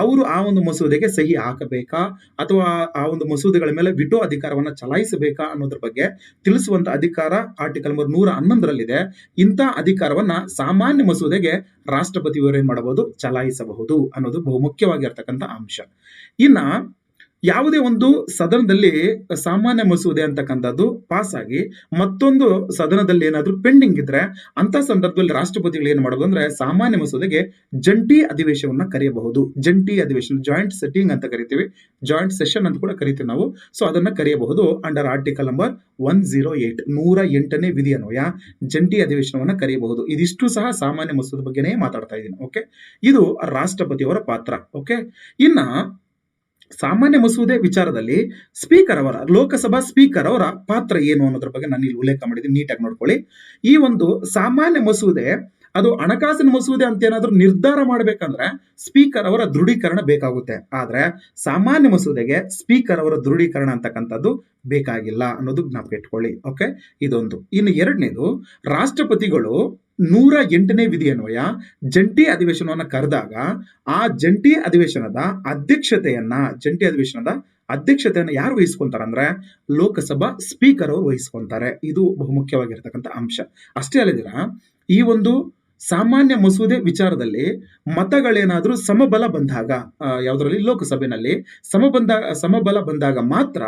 ಅವರು ಆ ಒಂದು ಮಸೂದೆಗೆ ಸಹಿ ಹಾಕಬೇಕಾ ಅಥವಾ ಆ ಒಂದು ಮಸೂದೆಗಳ ಮೇಲೆ ವಿಟೋ ಅಧಿಕಾರವನ್ನು ಚಲಾಯಿಸಬೇಕಾ ಅನ್ನೋದ್ರ ಬಗ್ಗೆ ತಿಳಿಸುವಂತ ಅಧಿಕಾರ ಆರ್ಟಿಕಲ್ ನಂಬರ್ 111ರಲ್ಲಿದೆ. ಇಂಥ ಅಧಿಕಾರವನ್ನ ಸಾಮಾನ್ಯ ಮಸೂದೆಗೆ ರಾಷ್ಟ್ರಪತಿಯವರು ಏನ್ ಮಾಡಬಹುದು, ಚಲಾಯಿಸಬಹುದು ಅನ್ನೋದು ಬಹುಮುಖ್ಯವಾಗಿರ್ತಕ್ಕಂಥ ಅಂಶ. ಇನ್ನ ಯಾವುದೇ ಒಂದು ಸದನದಲ್ಲಿ ಸಾಮಾನ್ಯ ಮಸೂದೆ ಅಂತಕ್ಕಂಥದ್ದು ಪಾಸ್ ಆಗಿ ಮತ್ತೊಂದು ಸದನದಲ್ಲಿ ಏನಾದ್ರೂ ಪೆಂಡಿಂಗ್ ಇದ್ರೆ ಅಂತ ಸಂದರ್ಭದಲ್ಲಿ ರಾಷ್ಟ್ರಪತಿಗಳು ಏನ್ ಮಾಡೋದು ಅಂದ್ರೆ ಸಾಮಾನ್ಯ ಮಸೂದೆಗೆ ಜಂಟಿ ಅಧಿವೇಶನವನ್ನ ಕರೆಯಬಹುದು. ಜಂಟಿ ಅಧಿವೇಶನ, ಜಾಯಿಂಟ್ ಸೆಟ್ಟಿಂಗ್ ಅಂತ ಕರಿತೀವಿ, ಜಾಯಿಂಟ್ ಸೆಷನ್ ಅಂತ ಕೂಡ ಕರಿತೀವಿ ನಾವು. ಸೊ ಅದನ್ನ ಕರೆಯಬಹುದು ಅಂಡರ್ ಆರ್ಟಿಕಲ್ ನಂಬರ್ 108 108ನೇ ವಿಧಿ ಅನ್ವಯ ಜಂಟಿ ಅಧಿವೇಶನವನ್ನ ಕರೆಯಬಹುದು. ಇದಿಷ್ಟು ಸಹ ಸಾಮಾನ್ಯ ಮಸೂದೆ ಬಗ್ಗೆನೇ ಮಾತಾಡ್ತಾ ಇದ್ದೀನಿ. ಓಕೆ, ಇದು ರಾಷ್ಟ್ರಪತಿಯವರ ಪಾತ್ರ. ಓಕೆ, ಇನ್ನ ಸಾಮಾನ್ಯ ಮಸೂದೆ ವಿಚಾರದಲ್ಲಿ ಲೋಕಸಭಾ ಸ್ಪೀಕರ್ ಅವರ ಪಾತ್ರ ಏನು ಅನ್ನೋದ್ರ ಬಗ್ಗೆ ನಾನು ಇಲ್ಲಿ ಉಲ್ಲೇಖ ಮಾಡಿದ್ದೀನಿ, ನೀಟಾಗಿ ನೋಡ್ಕೊಳ್ಳಿ. ಈ ಒಂದು ಸಾಮಾನ್ಯ ಮಸೂದೆ ಅದು ಹಣಕಾಸಿನ ಮಸೂದೆ ಅಂತ ಏನಾದ್ರೂ ನಿರ್ಧಾರ ಮಾಡಬೇಕಂದ್ರೆ ಸ್ಪೀಕರ್ ಅವರ ದೃಢೀಕರಣ ಬೇಕಾಗುತ್ತೆ. ಆದ್ರೆ ಸಾಮಾನ್ಯ ಮಸೂದೆಗೆ ಸ್ಪೀಕರ್ ಅವರ ದೃಢೀಕರಣ ಅಂತಕ್ಕಂಥದ್ದು ಬೇಕಾಗಿಲ್ಲ ಅನ್ನೋದು ಜ್ಞಾಪಕ ಇಟ್ಕೊಳ್ಳಿ. ಓಕೆ, ಇದೊಂದು. ಇನ್ನು ಎರಡನೇದು, ರಾಷ್ಟ್ರಪತಿಗಳು 108ನೇ ವಿಧಿ ಅನ್ವಯ ಜಂಟಿ ಅಧಿವೇಶನವನ್ನ ಕರೆದಾಗ ಆ ಜಂಟಿ ಅಧಿವೇಶನದ ಅಧ್ಯಕ್ಷತೆಯನ್ನ ಯಾರು ವಹಿಸ್ಕೊಂತಾರೆ ಅಂದ್ರೆ ಲೋಕಸಭಾ ಸ್ಪೀಕರ್ ಅವರು ವಹಿಸ್ಕೊಂತಾರೆ. ಇದು ಬಹುಮುಖ್ಯವಾಗಿರ್ತಕ್ಕಂಥ ಅಂಶ. ಅಷ್ಟೇ ಅಲ್ಲದಿರ ಈ ಒಂದು ಸಾಮಾನ್ಯ ಮಸೂದೆ ವಿಚಾರದಲ್ಲಿ ಮತಗಳೇನಾದ್ರೂ ಸಮಬಲ ಬಂದಾಗ, ಯಾವುದರಲ್ಲಿ ಲೋಕಸಭೆಯಲ್ಲಿ ಸಮಬಲ ಬಂದಾಗ ಮಾತ್ರ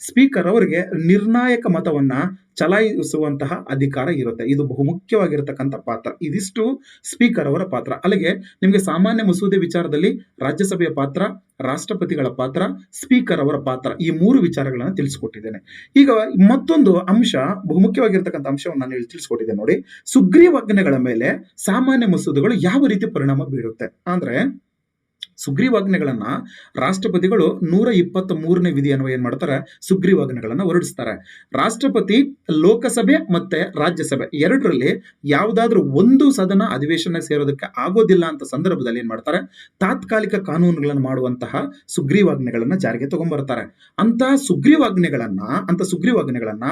ಸ್ಪೀಕರ್ ಅವರಿಗೆ ನಿರ್ಣಾಯಕ ಮತವನ್ನ ಚಲಾಯಿಸುವಂತಹ ಅಧಿಕಾರ ಇರುತ್ತೆ. ಇದು ಬಹುಮುಖ್ಯವಾಗಿರತಕ್ಕಂಥ ಪಾತ್ರ. ಇದಿಷ್ಟು ಸ್ಪೀಕರ್ ಅವರ ಪಾತ್ರ. ಅಲ್ಲಿಗೆ ನಿಮಗೆ ಸಾಮಾನ್ಯ ಮಸೂದೆ ವಿಚಾರದಲ್ಲಿ ರಾಜ್ಯಸಭೆಯ ಪಾತ್ರ, ರಾಷ್ಟ್ರಪತಿಗಳ ಪಾತ್ರ, ಸ್ಪೀಕರ್ ಅವರ ಪಾತ್ರ, ಈ 3 ವಿಚಾರಗಳನ್ನ ತಿಳಿಸಿಕೊಟ್ಟಿದ್ದೇನೆ. ಈಗ ಮತ್ತೊಂದು ಅಂಶ, ಬಹುಮುಖ್ಯವಾಗಿರ್ತಕ್ಕಂಥ ಅಂಶವನ್ನು ನಾನು ಇಲ್ಲಿ ತಿಳಿಸ್ಕೊಟ್ಟಿದ್ದೇನೆ ನೋಡಿ. ಸುಗ್ರೀವಾಜ್ಞೆಗಳ ಮೇಲೆ ಸಾಮಾನ್ಯ ಮಸೂದೆಗಳು ಯಾವ ರೀತಿ ಪರಿಣಾಮ ಬೀರುತ್ತೆ ಅಂದ್ರೆ ಸುಗ್ರೀವಾಜ್ಞೆಗಳನ್ನ ರಾಷ್ಟ್ರಪತಿಗಳು 123ನೇ ವಿಧಿ ಅನ್ವಯ ಏನ್ ಮಾಡ್ತಾರೆ, ಸುಗ್ರೀವಾಜ್ಞೆಗಳನ್ನ ಹೊರಡಿಸ್ತಾರೆ. ರಾಷ್ಟ್ರಪತಿ ಲೋಕಸಭೆ ಮತ್ತೆ ರಾಜ್ಯಸಭೆ ಎರಡರಲ್ಲಿ ಯಾವುದಾದ್ರೂ ಒಂದು ಸದನ ಅಧಿವೇಶನ ಸೇರೋದಕ್ಕೆ ಆಗೋದಿಲ್ಲ ಅಂತ ಸಂದರ್ಭದಲ್ಲಿ ಏನ್ ಮಾಡ್ತಾರೆ, ತಾತ್ಕಾಲಿಕ ಕಾನೂನುಗಳನ್ನು ಮಾಡುವಂತಹ ಸುಗ್ರೀವಾಜ್ಞೆಗಳನ್ನ ಜಾರಿಗೆ ತಗೊಂಡ್ಬರ್ತಾರೆ. ಅಂತ ಸುಗ್ರೀವಾಜ್ಞೆಗಳನ್ನ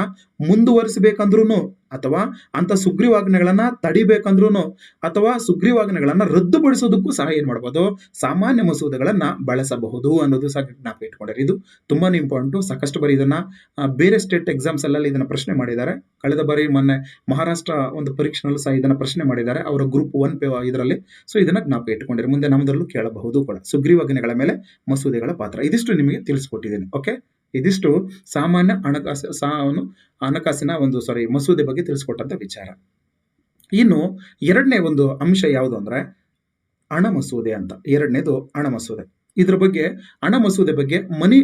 ಮುಂದುವರಿಸಬೇಕಂದ್ರೂ ಅಥವಾ ಅಂತ ಸುಗ್ರೀವಾಜ್ಞೆಗಳನ್ನ ತಡಿಬೇಕಂದ್ರೂ ಅಥವಾ ಸುಗ್ರೀವಾಜ್ಞೆಗಳನ್ನ ರದ್ದುಪಡಿಸೋದಕ್ಕೂ ಸಹ ಏನ್ ಮಾಡಬಹುದು, ಸಾಮಾನ್ಯ ಮಸೂದೆಗಳನ್ನ ಬಳಸಬಹುದು ಅನ್ನೋದು ಸಹ ಜ್ಞಾಪಕ ಇಟ್ಕೊಂಡ್ರೆ. ಇದು ತುಂಬಾನೇ ಇಂಪಾರ್ಟೆಂಟ್. ಸಾಕಷ್ಟು ಬಾರಿ ಇದನ್ನ ಬೇರೆ ಸ್ಟೇಟ್ ಎಕ್ಸಾಮ್ಸ್ ಅಲ್ಲಿ ಇದನ್ನ ಪ್ರಶ್ನೆ ಮಾಡಿದ್ದಾರೆ. ಕಳೆದ ಬಾರಿ ಮೊನ್ನೆ ಮಹಾರಾಷ್ಟ್ರ ಒಂದು ಪರೀಕ್ಷೆನಲ್ಲೂ ಸಹ ಇದನ್ನ ಪ್ರಶ್ನೆ ಮಾಡಿದ್ದಾರೆ, ಅವರ ಗ್ರೂಪ್ 1 ಇದರಲ್ಲಿ. ಸೊ ಇದನ್ನ ಜ್ಞಾಪಕ ಇಟ್ಕೊಂಡಿರಿ, ಮುಂದೆ ನಮ್ಮದರಲ್ಲೂ ಕೇಳಬಹುದು ಕೂಡ. ಸುಗ್ರೀವಾಜ್ಞೆಗಳ ಮೇಲೆ ಮಸೂದೆಗಳ ಪಾತ್ರ, ಇದಿಷ್ಟು ನಿಮಗೆ ತಿಳಿಸ್ಕೊಟ್ಟಿದ್ದೀನಿ. ಓಕೆ, ಇದಿಷ್ಟು ಸಾಮಾನ್ಯ ಮಸೂದೆ ಬಗ್ಗೆ ತಿಳಿಸ್ಕೊಟ್ಟಂತ ವಿಚಾರ. ಇನ್ನು ಎರಡನೇ ಒಂದು ಅಂಶ ಯಾವುದು ಅಂದ್ರೆ ಹಣ ಮಸೂದೆ ಅಂತ. ಎರಡನೇದು ಹಣ ಮಸೂದೆ. ಇದ್ರ ಬಗ್ಗೆ, ಹಣ ಮಸೂದೆ ಬಗ್ಗೆ ಮನಿ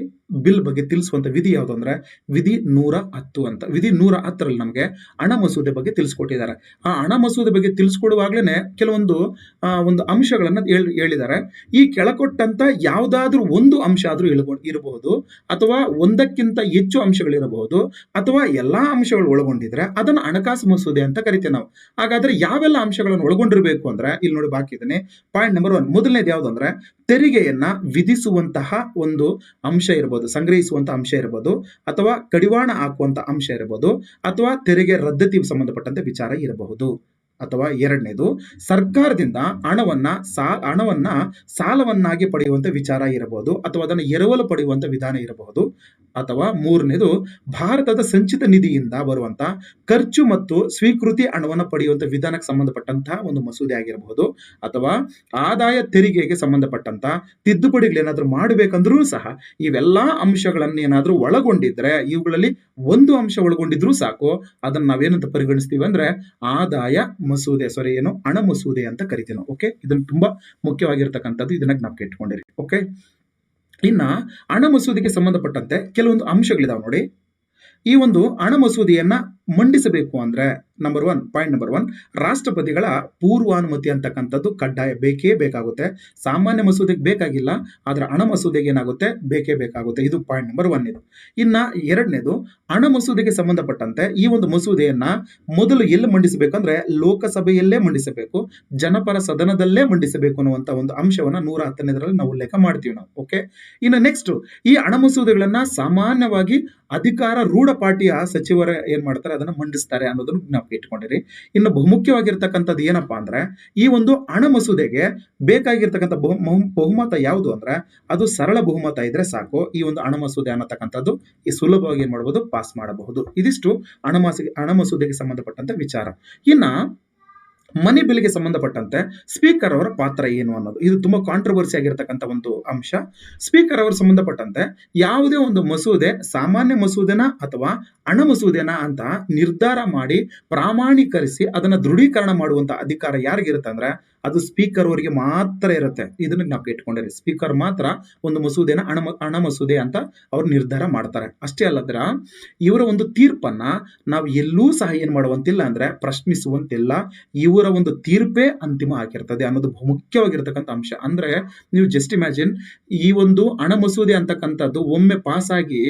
ಬಿಲ್ ಬಗ್ಗೆ ತಿಳಿಸುವಂತ ವಿಧಿ ಯಾವುದು ಅಂದ್ರೆ ವಿಧಿ 110 ಅಂತ. ವಿಧಿ 110ರಲ್ಲಿ ನಮಗೆ ಹಣ ಮಸೂದೆ ಬಗ್ಗೆ ತಿಳಿಸ್ಕೊಟ್ಟಿದ್ದಾರೆ. ಆ ಹಣ ಮಸೂದೆ ಬಗ್ಗೆ ತಿಳಿಸ್ಕೊಡುವಾಗ್ಲೇನೆ ಕೆಲವೊಂದು ಒಂದು ಅಂಶಗಳನ್ನ ಹೇಳಿದ್ದಾರೆ. ಈ ಕೆಳಕೊಟ್ಟಂತ ಯಾವುದಾದ್ರೂ ಒಂದು ಅಂಶ ಆದ್ರೂ ಇರಬಹುದು, ಅಥವಾ ಒಂದಕ್ಕಿಂತ ಹೆಚ್ಚು ಅಂಶಗಳಿರಬಹುದು, ಅಥವಾ ಎಲ್ಲಾ ಅಂಶಗಳು ಒಳಗೊಂಡಿದ್ರೆ ಅದನ್ನ ಹಣಕಾಸು ಮಸೂದೆ ಅಂತ ಕರಿತೀವಿ ನಾವು. ಹಾಗಾದ್ರೆ ಯಾವೆಲ್ಲ ಅಂಶಗಳನ್ನು ಒಳಗೊಂಡಿರಬೇಕು ಅಂದ್ರೆ ಇಲ್ಲಿ ನೋಡಿ ಬಾಕಿ ಇದ್ದೇನೆ. ಪಾಯಿಂಟ್ ನಂಬರ್ 1 ಮೊದಲನೇದು ಯಾವ್ದು ಅಂದ್ರೆ ತೆರಿಗೆಯನ್ನ ವಿಧಿಸುವಂತಹ ಒಂದು ಅಂಶ ಇರಬಹುದು, ಸಂಗ್ರಹಿಸುವಂತ ಅಂಶ ಇರಬಹುದು, ಅಥವಾ ಕಡಿವಾಣ ಹಾಕುವಂತ ಅಂಶ ಇರಬಹುದು, ಅಥವಾ ತೆರಿಗೆ ರದ್ದತಿಗೆ ಸಂಬಂಧಪಟ್ಟಂತೆ ವಿಚಾರ ಇರಬಹುದು. ಅಥವಾ ಎರಡನೇದು ಸರ್ಕಾರದಿಂದ ಹಣವನ್ನ ಸಾಲವನ್ನಾಗಿ ಪಡೆಯುವಂತ ವಿಚಾರ ಇರಬಹುದು, ಅಥವಾ ಅದನ್ನು ಎರವಲು ಪಡೆಯುವಂತ ವಿಧಾನ ಇರಬಹುದು. ಅಥವಾ ಮೂರನೇದು ಭಾರತದ ಸಂಚಿತ ನಿಧಿಯಿಂದ ಬರುವಂತ ಖರ್ಚು ಮತ್ತು ಸ್ವೀಕೃತಿ ಹಣವನ್ನು ಪಡೆಯುವಂತ ವಿಧಾನಕ್ಕೆ ಸಂಬಂಧಪಟ್ಟಂತಹ ಒಂದು ಮಸೂದೆ ಆಗಿರಬಹುದು. ಅಥವಾ ಆದಾಯ ತೆರಿಗೆಗೆ ಸಂಬಂಧಪಟ್ಟಂತ ತಿದ್ದುಪಡಿಗಳೇನಾದ್ರೂ ಮಾಡಬೇಕಂದ್ರೂ ಸಹ ಇವೆಲ್ಲಾ ಅಂಶಗಳನ್ನೇನಾದ್ರೂ ಒಳಗೊಂಡಿದ್ರೆ, ಇವುಗಳಲ್ಲಿ ಒಂದು ಅಂಶ ಒಳಗೊಂಡಿದ್ರೂ ಸಾಕು, ಅದನ್ನ ನಾವೇನಂತ ಪರಿಗಣಿಸ್ತೀವಿ ಅಂದ್ರೆ ಆದಾಯ ಮಸೂದೆ, ಹಣ ಮಸೂದೆ ಅಂತ ಕರಿತೀವಿ ನಾವು. ಓಕೆ, ಇದನ್ನು ತುಂಬಾ ಮುಖ್ಯವಾಗಿರ್ತಕ್ಕಂಥದ್ದು, ಇದನ್ನ ಜ್ಞಾಪಕ ಇಟ್ಕೊಂಡಿರಿ. ಓಕೆ, ಇನ್ನ ಹಣ ಮಸೂದೆಗೆ ಸಂಬಂಧಪಟ್ಟಂತೆ ಕೆಲವೊಂದು ಅಂಶಗಳಿದಾವೆ ನೋಡಿ. ಈ ಒಂದು ಹಣ ಮಸೂದೆಯನ್ನ ಮಂಡಿಸಬೇಕು ಅಂದ್ರೆ ಪಾಯಿಂಟ್ ನಂಬರ್ 1 ರಾಷ್ಟ್ರಪತಿಗಳ ಪೂರ್ವಾನುಮತಿ ಅಂತಕ್ಕಂಥದ್ದು ಕಡ್ಡಾಯ ಬೇಕೇ ಬೇಕಾಗುತ್ತೆ. ಸಾಮಾನ್ಯ ಮಸೂದೆಗೆ ಬೇಕಾಗಿಲ್ಲ, ಆದ್ರೆ ಹಣ ಮಸೂದೆಗೆ ಏನಾಗುತ್ತೆ, ಬೇಕೇ ಬೇಕಾಗುತ್ತೆ. ಇದು ಪಾಯಿಂಟ್ ನಂಬರ್ 1 ಇದು. ಇನ್ನ ಎರಡನೇದು ಹಣ ಮಸೂದೆಗೆ ಸಂಬಂಧಪಟ್ಟಂತೆ ಈ ಒಂದು ಮಸೂದೆಯನ್ನ ಮೊದಲು ಎಲ್ಲಿ ಮಂಡಿಸಬೇಕಂದ್ರೆ ಲೋಕಸಭೆಯಲ್ಲೇ ಮಂಡಿಸಬೇಕು, ಜನಪರ ಸದನದಲ್ಲೇ ಮಂಡಿಸಬೇಕು ಅನ್ನುವಂತ ಒಂದು ಅಂಶವನ್ನ 110ರಲ್ಲಿ ನಾವು ಉಲ್ಲೇಖ ಮಾಡ್ತೀವಿ ನಾವು. ಓಕೆ, ಇನ್ನು ನೆಕ್ಸ್ಟ್ ಈ ಹಣ ಮಸೂದೆಗಳನ್ನ ಸಾಮಾನ್ಯವಾಗಿ ಅಧಿಕಾರ ರೂಢ ಪಾರ್ಟಿಯ ಸಚಿವರ ಏನ್ ಮಾಡ್ತಾರೆ ಅದನ್ನ ಮಂಡಿಸ್ತಾರೆ ಅನ್ನೋದನ್ನು ಜ್ಞಾಪಕ ಇಟ್ಕೊಂಡಿರಿ. ಇನ್ನು ಬಹುಮುಖ್ಯವಾಗಿರ್ತಕ್ಕಂಥದ್ದು ಏನಪ್ಪಾ ಅಂದ್ರೆ ಈ ಒಂದು ಹಣ ಮಸೂದೆಗೆ ಬೇಕಾಗಿರ್ತಕ್ಕಂಥ ಬಹುಮತ ಯಾವುದು ಅಂದ್ರೆ ಅದು ಸರಳ ಬಹುಮತ ಇದ್ರೆ ಸಾಕು, ಈ ಒಂದು ಹಣ ಮಸೂದೆ ಅನ್ನತಕ್ಕಂಥದ್ದು ಈ ಸುಲಭವಾಗಿ ಏನ್ ಮಾಡಬಹುದು, ಪಾಸ್ ಮಾಡಬಹುದು. ಇದಿಷ್ಟು ಹಣ ಮಸೂದೆಗೆ ಸಂಬಂಧಪಟ್ಟಂತ ವಿಚಾರ. ಇನ್ನ ಮನಿ ಬಿಲ್ಗೆ ಸಂಬಂಧಪಟ್ಟಂತೆ ಸ್ಪೀಕರ್ ಅವರ ಪಾತ್ರ ಏನು ಅನ್ನೋದು, ಇದು ತುಂಬಾ ಕಾಂಟ್ರವರ್ಸಿ ಆಗಿರ್ತಕ್ಕಂಥ ಒಂದು ಅಂಶ. ಸ್ಪೀಕರ್ ಅವರ ಸಂಬಂಧಪಟ್ಟಂತೆ ಯಾವುದೇ ಒಂದು ಮಸೂದೆ ಸಾಮಾನ್ಯ ಮಸೂದೆನ ಅಥವಾ ಹಣ ಮಸೂದೆನ ಅಂತ ನಿರ್ಧಾರ ಮಾಡಿ ಪ್ರಾಮಾಣೀಕರಿಸಿ ಅದನ್ನ ದೃಢೀಕರಣ ಮಾಡುವಂತ ಅಧಿಕಾರ ಯಾರಿಗಿರುತ್ತೆ ಅಂದ್ರೆ ಅದು ಸ್ಪೀಕರ್ ಅವರಿಗೆ ಮಾತ್ರ ಇರುತ್ತೆ. ಇದನ್ನ ಜ್ಞಾಪಕ ಇಟ್ಕೊಂಡಿರಿ. ಸ್ಪೀಕರ್ ಮಾತ್ರ ಒಂದು ಮಸೂದೆನ ಹಣ ಮಸೂದೆ ಅಂತ ಅವ್ರು ನಿರ್ಧಾರ ಮಾಡ್ತಾರೆ. ಅಷ್ಟೇ ಅಲ್ಲದ್ರ ಇವರ ಒಂದು ತೀರ್ಪನ್ನ ನಾವು ಎಲ್ಲೂ ಸಹ ಏನ್ ಮಾಡುವಂತಿಲ್ಲ ಅಂದ್ರೆ ಪ್ರಶ್ನಿಸುವಂತಿಲ್ಲ. ಇವರ ಒಂದು ತೀರ್ಪೇ ಅಂತಿಮ ಆಗಿರ್ತದೆ ಅನ್ನೋದು ಮುಖ್ಯವಾಗಿರ್ತಕ್ಕಂಥ ಅಂಶ. ಅಂದ್ರೆ ನೀವು ಜಸ್ಟ್ ಇಮ್ಯಾಜಿನ್, ಈ ಒಂದು ಹಣ ಮಸೂದೆ ಅಂತಕ್ಕಂಥದ್ದು ಒಮ್ಮೆ ಪಾಸ್ ಆಗಿ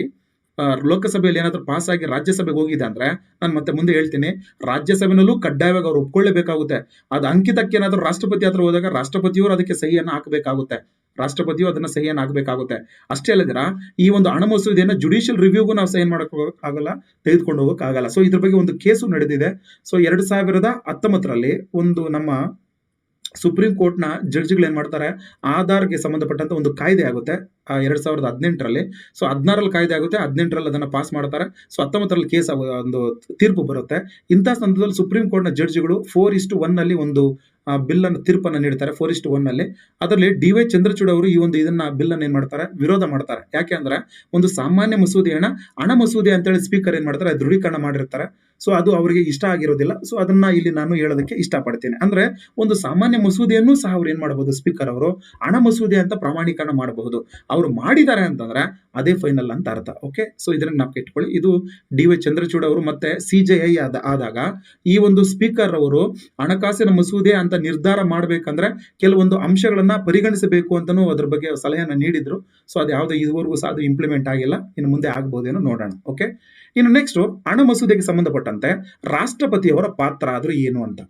ಲೋಕಸಭೆಯಲ್ಲಿ ಏನಾದ್ರೂ ಪಾಸ್ ಆಗಿ ರಾಜ್ಯಸಭೆಗೆ ಹೋಗಿದೆ ಅಂದ್ರೆ ನಾನು ಮತ್ತೆ ಮುಂದೆ ಹೇಳ್ತೀನಿ, ರಾಜ್ಯಸಭೆನಲ್ಲೂ ಕಡ್ಡಾಯವಾಗಿ ಅವ್ರು ಒಪ್ಕೊಳ್ಳೇಬೇಕಾಗುತ್ತೆ. ಅದು ಅಂಕಿತಕ್ಕೆ ಏನಾದ್ರೂ ರಾಷ್ಟ್ರಪತಿ ಹತ್ರ ಹೋದಾಗ ರಾಷ್ಟ್ರಪತಿಯವರು ಅದಕ್ಕೆ ಸಹಿಯನ್ನು ಹಾಕಬೇಕಾಗುತ್ತೆ, ರಾಷ್ಟ್ರಪತಿಯು ಅದನ್ನ ಸಹಿಯನ್ನು ಹಾಕಬೇಕಾಗುತ್ತೆ. ಅಷ್ಟೇ ಅಲ್ಲದಿರ ಈ ಒಂದು ಹಣ ಮಸೂದೆಯನ್ನು ಜುಡಿಷಿಯಲ್ ರಿವ್ಯೂಗೂ ನಾವು ಸಹಿ ಮಾಡಕ್ ಆಗಲ್ಲ, ತೆಗೆದುಕೊಂಡು ಹೋಗಕ್ ಆಗಲ್ಲ. ಸೊ ಇದ್ರ ಬಗ್ಗೆ ಒಂದು ಕೇಸು ನಡೆದಿದೆ. ಸೊ 2019ರಲ್ಲಿ ಒಂದು ನಮ್ಮ ಸುಪ್ರೀಂ ಕೋರ್ಟ್ ನ ಜಡ್ಜ್ಗಳು ಏನ್ ಮಾಡ್ತಾರೆ, ಆಧಾರ್ಗೆ ಸಂಬಂಧಪಟ್ಟಂತ ಒಂದು ಕಾಯ್ದೆ ಆಗುತ್ತೆ 2018ರಲ್ಲಿ. ಸೊ 16ರಲ್ಲಿ ಕಾಯ್ದೆ ಆಗುತ್ತೆ, 18ರಲ್ಲಿ ಅದನ್ನ ಪಾಸ್ ಮಾಡ್ತಾರೆ. ಸೊ 19ರಲ್ಲಿ ಕೇಸ್ ಒಂದು ತೀರ್ಪು ಬರುತ್ತೆ. ಇಂಥ ಸಂದರ್ಭದಲ್ಲಿ ಸುಪ್ರೀಂ ಕೋರ್ಟ್ ನ ಜಡ್ಜ್ಗಳು 4:1 ನಲ್ಲಿ ಒಂದು ಬಿಲ್ ಅನ್ನು ತೀರ್ಪನ್ನು ನೀಡ್ತಾರೆ. 4:1 ನಲ್ಲಿ ಅದರಲ್ಲಿ ಡಿ.ವೈ. ಚಂದ್ರಚೂಡ್ ಅವರು ಈ ಒಂದು ಇದನ್ನ ಬಿಲ್ ಅನ್ನು ಏನ್ ಮಾಡ್ತಾರೆ, ವಿರೋಧ ಮಾಡ್ತಾರೆ. ಯಾಕೆ ಅಂದ್ರೆ ಒಂದು ಸಾಮಾನ್ಯ ಮಸೂದೆಯನ್ನ ಹಣ ಮಸೂದೆ ಅಂತೇಳಿ ಸ್ಪೀಕರ್ ಏನ್ ಮಾಡ್ತಾರೆ, ದೃಢೀಕರಣ ಮಾಡಿರ್ತಾರೆ. ಸೊ ಅದು ಅವರಿಗೆ ಇಷ್ಟ ಆಗಿರೋದಿಲ್ಲ. ಸೊ ಅದನ್ನ ಇಲ್ಲಿ ನಾನು ಹೇಳೋದಕ್ಕೆ ಇಷ್ಟಪಡ್ತೇನೆ. ಅಂದ್ರೆ ಒಂದು ಸಾಮಾನ್ಯ ಮಸೂದೆಯನ್ನು ಸಹ ಅವ್ರು ಏನ್ ಮಾಡಬಹುದು, ಸ್ಪೀಕರ್ ಅವರು ಹಣ ಮಸೂದೆ ಅಂತ ಪ್ರಮಾಣೀಕರಣ ಮಾಡಬಹುದು. ಅವರು ಮಾಡಿದ್ದಾರೆ ಅಂತಂದ್ರೆ ಅದೇ ಫೈನಲ್ ಅಂತ ಅರ್ಥ. ಓಕೆ, ಸೊ ಇದನ್ನ ನಾವು ಇಟ್ಕೊಳ್ಳಿ. ಇದು ಡಿ.ವೈ. ಚಂದ್ರಚೂಡ್ ಅವರು ಮತ್ತೆ CJI ಆದಾಗ ಈ ಒಂದು ಸ್ಪೀಕರ್ ಅವರು ಹಣಕಾಸಿನ ಮಸೂದೆ ಅಂತ ನಿರ್ಧಾರ ಮಾಡ್ಬೇಕಂದ್ರೆ ಕೆಲವೊಂದು ಅಂಶಗಳನ್ನ ಪರಿಗಣಿಸಬೇಕು ಅಂತಾನೂ ಅದ್ರ ಬಗ್ಗೆ ಸಲಹೆಯನ್ನ ನೀಡಿದ್ರು. ಸೊ ಅದು ಯಾವ್ದು ಇದುವರೆಗೂ ಸಹ ಅದು ಇಂಪ್ಲಿಮೆಂಟ್ ಆಗಿಲ್ಲ, ಇನ್ನು ಮುಂದೆ ಆಗ್ಬಹುದೇನೋ ನೋಡೋಣ. ಓಕೆ, ಇನ್ನು ನೆಕ್ಸ್ಟ್ ಹಣ ಮಸೂದೆಗೆ ಸಂಬಂಧಪಟ್ಟಂತೆ ರಾಷ್ಟ್ರಪತಿಯವರ ಪಾತ್ರ ಆದ್ರೂ ಏನು ಅಂತ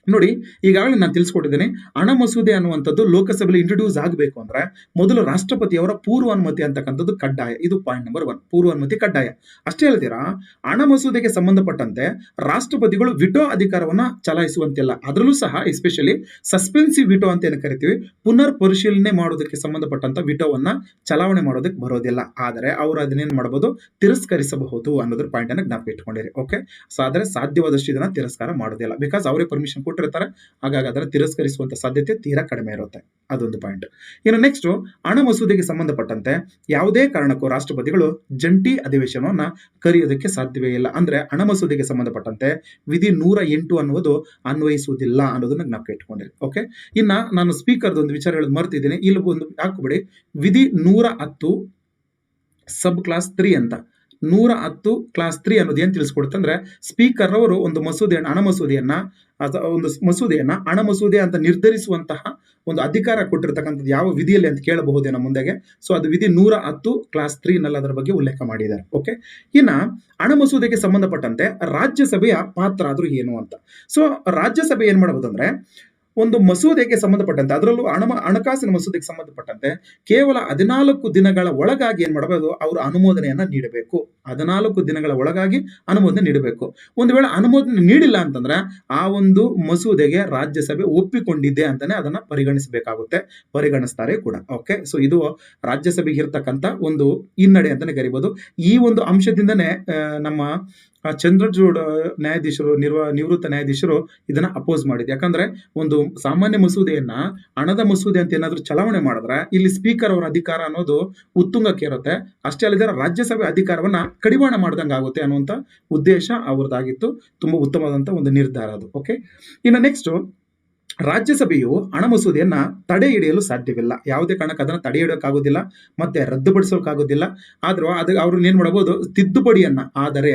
ನೋಡಿ. ಈಗಾಗಲೇ ನಾನು ತಿಳಿಸ್ಕೊಟ್ಟಿದ್ದೇನೆ, ಹಣ ಮಸೂದೆ ಅನ್ನುವಂಥದ್ದು ಲೋಕಸಭೆಯಲ್ಲಿ ಇಂಟ್ರೊಡ್ಯೂಸ್ ಆಗಬೇಕು ಅಂದ್ರೆ ಮೊದಲು ರಾಷ್ಟ್ರಪತಿಯವರ ಪೂರ್ವಾನುಮತಿ ಅಂತಕ್ಕಂಥದ್ದು ಕಡ್ಡಾಯ. ಇದು ಪಾಯಿಂಟ್ ನಂಬರ್ 1, ಪೂರ್ವಾನುಮತಿ ಕಡ್ಡಾಯ. ಅಷ್ಟೇ ಅಲ್ಲದಿರಾ ಹಣ ಮಸೂದೆಗೆ ಸಂಬಂಧಪಟ್ಟಂತೆ ರಾಷ್ಟ್ರಪತಿಗಳು ವಿಟೋ ಅಧಿಕಾರವನ್ನ ಚಲಾಯಿಸುವಂತಿಲ್ಲ. ಅದರಲ್ಲೂ ಸಹ ಎಸ್ಪೆಷಲಿ ಸಸ್ಪೆನ್ಸಿವ್ ವಿಟೋ ಅಂತ ಏನು ಕರಿತೀವಿ, ಪುನರ್ ಪರಿಶೀಲನೆ ಮಾಡೋದಕ್ಕೆ ಸಂಬಂಧಪಟ್ಟಂತ ವಿಟೋವನ್ನ ಚಲಾವಣೆ ಮಾಡೋದಕ್ಕೆ ಬರೋದಿಲ್ಲ. ಆದರೆ ಅವರು ಅದನ್ನೇನು ಮಾಡಬಹುದು, ತಿರಸ್ಕರಿಸಬಹುದು ಅನ್ನೋದ್ರ ಪಾಯಿಂಟ್ ಅನ್ನ ಜ್ಞಾಪಕ ಇಟ್ಕೊಂಡಿರಿ. ಓಕೆ, ಸೊ ಆದರೆ ಸಾಧ್ಯವಾದಷ್ಟು ಇದನ್ನ ತಿರಸ್ಕಾರ ಮಾಡೋದಿಲ್ಲ, ಬಿಕಾಸ್ ಅವರೇ ಪರ್ಮಿಷನ್ ಕೊಟ್ಟಿರ್ತಾರೆ. ಹಾಗಾಗಿ ಅದನ್ನು ತಿರಸ್ಕರಿಸುವಂತ ಸಾಧ್ಯತೆ ತೀರಾ ಕಡಿಮೆ ಇರುತ್ತೆ. ಅದೊಂದು ಪಾಯಿಂಟ್. ಇನ್ನು ನೆಕ್ಸ್ಟ್ ಹಣ ಮಸೂದೆಗೆ ಸಂಬಂಧಪಟ್ಟಂತೆ ಯಾವುದೇ ಕಾರಣಕ್ಕೂ ರಾಷ್ಟ್ರಪತಿಗಳು ಜಂಟಿ ಅಧಿವೇಶನವನ್ನ ಕರೆಯೋದಕ್ಕೆ ಸಾಧ್ಯವೇ ಇಲ್ಲ. ಅಂದ್ರೆ ಹಣ ಮಸೂದೆಗೆ ಸಂಬಂಧಪಟ್ಟಂತೆ ವಿಧಿ 108 ಅನ್ನುವುದು ಅನ್ವಯಿಸುವುದಿಲ್ಲ ಅನ್ನೋದನ್ನ ಜ್ಞಾಪಕ ಇಟ್ಕೊಂಡಿರಿ. ಓಕೆ, ಇನ್ನ ನಾನು ಸ್ಪೀಕರ್ ಒಂದು ವಿಚಾರ ಹೇಳೋದು ಮರ್ತಿದ್ದೀನಿ, ಇಲ್ಲಿ ಒಂದು ಹಾಕುಬಿಡಿ. ವಿಧಿ 110 ಸಬ್ ಕ್ಲಾಸ್ 3 ಅಂತ. 110 ಕ್ಲಾಸ್ 3 ಅನ್ನೋದು ಏನು ತಿಳಿಸ್ಕೊಡುತ್ತೆ ಅಂದ್ರೆ, ಸ್ಪೀಕರ್ ಅವರು ಒಂದು ಮಸೂದೆಯನ್ನು ಹಣ ಮಸೂದೆ ಅಂತ ನಿರ್ಧರಿಸುವಂತಹ ಒಂದು ಅಧಿಕಾರ ಕೊಟ್ಟಿರ್ತಕ್ಕಂಥದ್ದು ಯಾವ ವಿಧಿಯಲ್ಲಿ ಅಂತ ಕೇಳಬಹುದೇನೋ ಮುಂದೆಗೆ. ಸೊ ಅದು ವಿಧಿ 110 ಕ್ಲಾಸ್ 3 ನಲ್ಲಿ ಅದರ ಬಗ್ಗೆ ಉಲ್ಲೇಖ ಮಾಡಿದ್ದಾರೆ. ಓಕೆ, ಇನ್ನ ಹಣ ಮಸೂದೆಗೆ ಸಂಬಂಧಪಟ್ಟಂತೆ ರಾಜ್ಯಸಭೆಯ ಪಾತ್ರ ಆದ್ರೂ ಏನು ಅಂತ. ಸೊ ರಾಜ್ಯಸಭೆ ಏನ್ ಮಾಡಬಹುದು ಅಂದ್ರೆ, ಒಂದು ಮಸೂದೆಗೆ ಸಂಬಂಧಪಟ್ಟಂತೆ, ಅದರಲ್ಲೂ ಹಣಕಾಸಿನ ಮಸೂದೆಗೆ ಸಂಬಂಧಪಟ್ಟಂತೆ ಕೇವಲ 14 ದಿನಗಳ ಒಳಗಾಗಿ ಏನ್ ಮಾಡಬಹುದು, ಅವರು ಅನುಮೋದನೆಯನ್ನ ನೀಡಬೇಕು. 14 ದಿನಗಳ ಒಳಗಾಗಿ ಅನುಮೋದನೆ ನೀಡಬೇಕು. ಒಂದು ವೇಳೆ ಅನುಮೋದನೆ ನೀಡಿಲ್ಲ ಅಂತಂದ್ರೆ ಆ ಒಂದು ಮಸೂದೆಗೆ ರಾಜ್ಯಸಭೆ ಒಪ್ಪಿಕೊಂಡಿದೆ ಅಂತಾನೆ ಅದನ್ನ ಪರಿಗಣಿಸ್ತಾರೆ ಕೂಡ. ಓಕೆ, ಸೊ ಇದು ರಾಜ್ಯಸಭೆಗೆ ಇರತಕ್ಕಂತ ಒಂದು ಹಿನ್ನಡೆ ಅಂತಾನೆ ಕರಿಬಹುದು. ಈ ಒಂದು ಅಂಶದಿಂದನೇ ನಮ್ಮ ಚಂದ್ರಚೂಡ್ ನ್ಯಾಯಾಧೀಶರು, ನಿವೃತ್ತ ನ್ಯಾಯಾಧೀಶರು ಇದನ್ನ ಅಪೋಸ್ ಮಾಡಿದ್ರು. ಯಾಕಂದ್ರೆ ಒಂದು ಸಾಮಾನ್ಯ ಮಸೂದೆಯನ್ನ ಹಣದ ಮಸೂದೆ ಅಂತ ಏನಾದ್ರೂ ಚಲಾವಣೆ ಮಾಡಿದ್ರೆ ಇಲ್ಲಿ ಸ್ಪೀಕರ್ ಅವರ ಅಧಿಕಾರ ಅನ್ನೋದು ಉತ್ತುಂಗಕ್ಕೆ ಇರುತ್ತೆ. ಅಷ್ಟೇ ಅಲ್ಲದೆ ರಾಜ್ಯಸಭೆ ಅಧಿಕಾರವನ್ನ ಕಡಿವಾಣ ಮಾಡ್ದಂಗೆ ಆಗುತ್ತೆ ಅನ್ನುವಂತ ಉದ್ದೇಶ ಅವರದಾಗಿತ್ತು. ತುಂಬಾ ಉತ್ತಮವಾದಂತ ಒಂದು ನಿರ್ಧಾರ ಅದು. ಓಕೆ, ಇನ್ನು ನೆಕ್ಸ್ಟ್, ರಾಜ್ಯಸಭೆಯು ಹಣ ಮಸೂದೆಯನ್ನ ತಡೆ ಹಿಡಿಯಲು ಸಾಧ್ಯವಿಲ್ಲ. ಯಾವುದೇ ಕಾರಣಕ್ಕೆ ಅದನ್ನ ತಡೆ ಹಿಡಿಯೋಕ್ಕಾಗೋದಿಲ್ಲ, ಮತ್ತೆ ರದ್ದುಪಡಿಸೋಕ್ಕಾಗೋದಿಲ್ಲ. ಆದ್ರೂ ಅವ್ರನ್ನ ಏನ್ ಮಾಡಬಹುದು, ತಿದ್ದುಪಡಿಯನ್ನ ಆದರೆ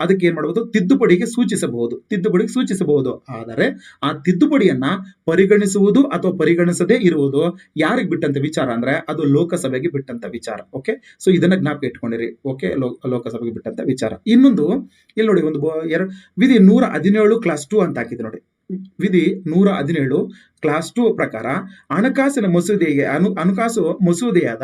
ಅದಕ್ಕೆ ಏನ್ ಮಾಡಬಹುದು, ತಿದ್ದುಪಡಿಗೆ ಸೂಚಿಸಬಹುದು. ಆದರೆ ಆ ತಿದ್ದುಪಡಿಯನ್ನ ಪರಿಗಣಿಸುವುದು ಅಥವಾ ಪರಿಗಣಿಸದೇ ಇರುವುದು ಯಾರಿಗೆ ಬಿಟ್ಟಂತ ವಿಚಾರ ಅಂದ್ರೆ ಅದು ಲೋಕಸಭೆಗೆ ಬಿಟ್ಟಂತ ವಿಚಾರ. ಓಕೆ, ಸೊ ಇದನ್ನ ಜ್ಞಾಪಕ ಇಟ್ಕೊಂಡಿರಿ. ಓಕೆ, ಲೋಕಸಭೆಗೆ ಬಿಟ್ಟಂತ ವಿಚಾರ. ಇನ್ನೊಂದು ಇಲ್ಲಿ ನೋಡಿ, ವಿಧಿ 117 ಕ್ಲಾಸ್ 2 ಅಂತ ಹಾಕಿದೆ ನೋಡಿ. ವಿಧಿ 117 ಕ್ಲಾಸ್ 2 ಪ್ರಕಾರ ಹಣಕಾಸಿನ ಮಸೂದೆಯಾದ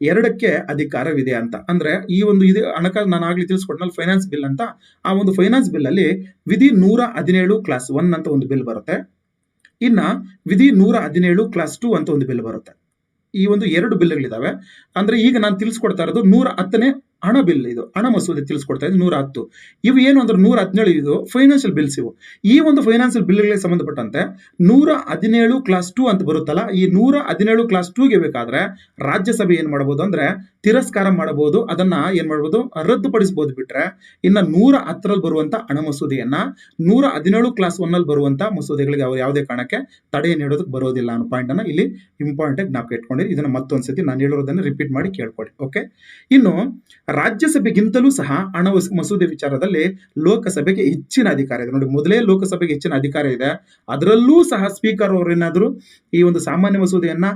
2ಕ್ಕೆ ಅಧಿಕಾರವಿದೆ ಅಂತ. ಅಂದ್ರೆ ಈ ಒಂದು ಇದು ಹಣಕಾಸು, ನಾನು ಆಗ್ಲಿ ತಿಳಿಸ್ಕೊಟ್ನಲ್ಲ ಫೈನಾನ್ಸ್ ಬಿಲ್ ಅಂತ, ಆ ಒಂದು ಫೈನಾನ್ಸ್ ಬಿಲ್ ಅಲ್ಲಿ ವಿಧಿ 117 ಕ್ಲಾಸ್ 1 ಅಂತ ಒಂದು ಬಿಲ್ ಬರುತ್ತೆ. ಇನ್ನ ವಿಧಿ 117 ಕ್ಲಾಸ್ 2 ಅಂತ ಒಂದು ಬಿಲ್ ಬರುತ್ತೆ. ಈ ಒಂದು 2 ಬಿಲ್ಗಳಿದಾವೆ. ಅಂದ್ರೆ ಈಗ ನಾನು ತಿಳಿಸ್ಕೊಡ್ತಾ ಇರೋದು 110ನೇ ಹಣ ಬಿಲ್, ಇದು ಹಣ ಮಸೂದೆ ತಿಳಿಸ್ಕೊಡ್ತಾ ಇದೆ 110. ಇವು ಏನು ಅಂದ್ರೆ 117 ಇದು ಫೈನಾನ್ಷಿಯಲ್ ಬಿಲ್ಸ್. ಇವು ಈ ಒಂದು ಫೈನಾನ್ಷಿಯಲ್ ಬಿಲ್ಗಳಿಗೆ ಸಂಬಂಧಪಟ್ಟಂತೆ 117 ಕ್ಲಾಸ್ 2 ಅಂತ ಬರುತ್ತಲ್ಲ, ಈ 117 ಕ್ಲಾಸ್ 2ಗೆ ಬೇಕಾದ್ರೆ ರಾಜ್ಯಸಭೆ ಏನ್ ಮಾಡಬಹುದು ಅಂದ್ರೆ ತಿರಸ್ಕಾರ ಮಾಡಬಹುದು, ಅದನ್ನ ಏನ್ ಮಾಡಬಹುದು, ರದ್ದುಪಡಿಸಬಹುದು. ಬಿಟ್ರೆ ಇನ್ನ 110ರಲ್ಲಿ ಬರುವಂತ ಹಣ ಮಸೂದೆಯನ್ನ 117 ಕ್ಲಾಸ್ 1 ನಲ್ಲಿ ಬರುವಂತ ಮಸೂದೆಗಳಿಗೆ ಅವರು ಯಾವುದೇ ಕಾರಣಕ್ಕೆ ತಡೆ ನೀಡೋದಕ್ಕೆ ಬರೋದಿಲ್ಲ ಅನ್ನೋ ಪಾಯಿಂಟ್ ಅನ್ನ ಇಲ್ಲಿ ಇಂಪಾರ್ಟೆಂಟ್ ಜ್ಞಾಪಕ ಇಟ್ಕೊಂಡಿರಿ. ಇದನ್ನ ಮತ್ತೊಂದ್ಸತಿ ನಾನು ಹೇಳೋದನ್ನ ರಿಪೀಟ್ ಮಾಡಿ ಕೇಳ್ಕೊಳ್ಳಿ. ಓಕೆ, ಇನ್ನು ರಾಜ್ಯಸಭೆಗಿಂತಲೂ ಸಹ ಹಣ ಮಸೂದೆ ವಿಚಾರದಲ್ಲಿ ಲೋಕಸಭೆಗೆ ಹೆಚ್ಚಿನ ಅಧಿಕಾರ ಇದೆ ನೋಡಿ. ಮೊದಲೇ ಲೋಕಸಭೆಗೆ ಹೆಚ್ಚಿನ ಅಧಿಕಾರ ಇದೆ, ಅದರಲ್ಲೂ ಸಹ ಸ್ಪೀಕರ್ ಅವರು ಏನಾದ್ರು ಈ ಒಂದು ಸಾಮಾನ್ಯ ಮಸೂದೆಯನ್ನ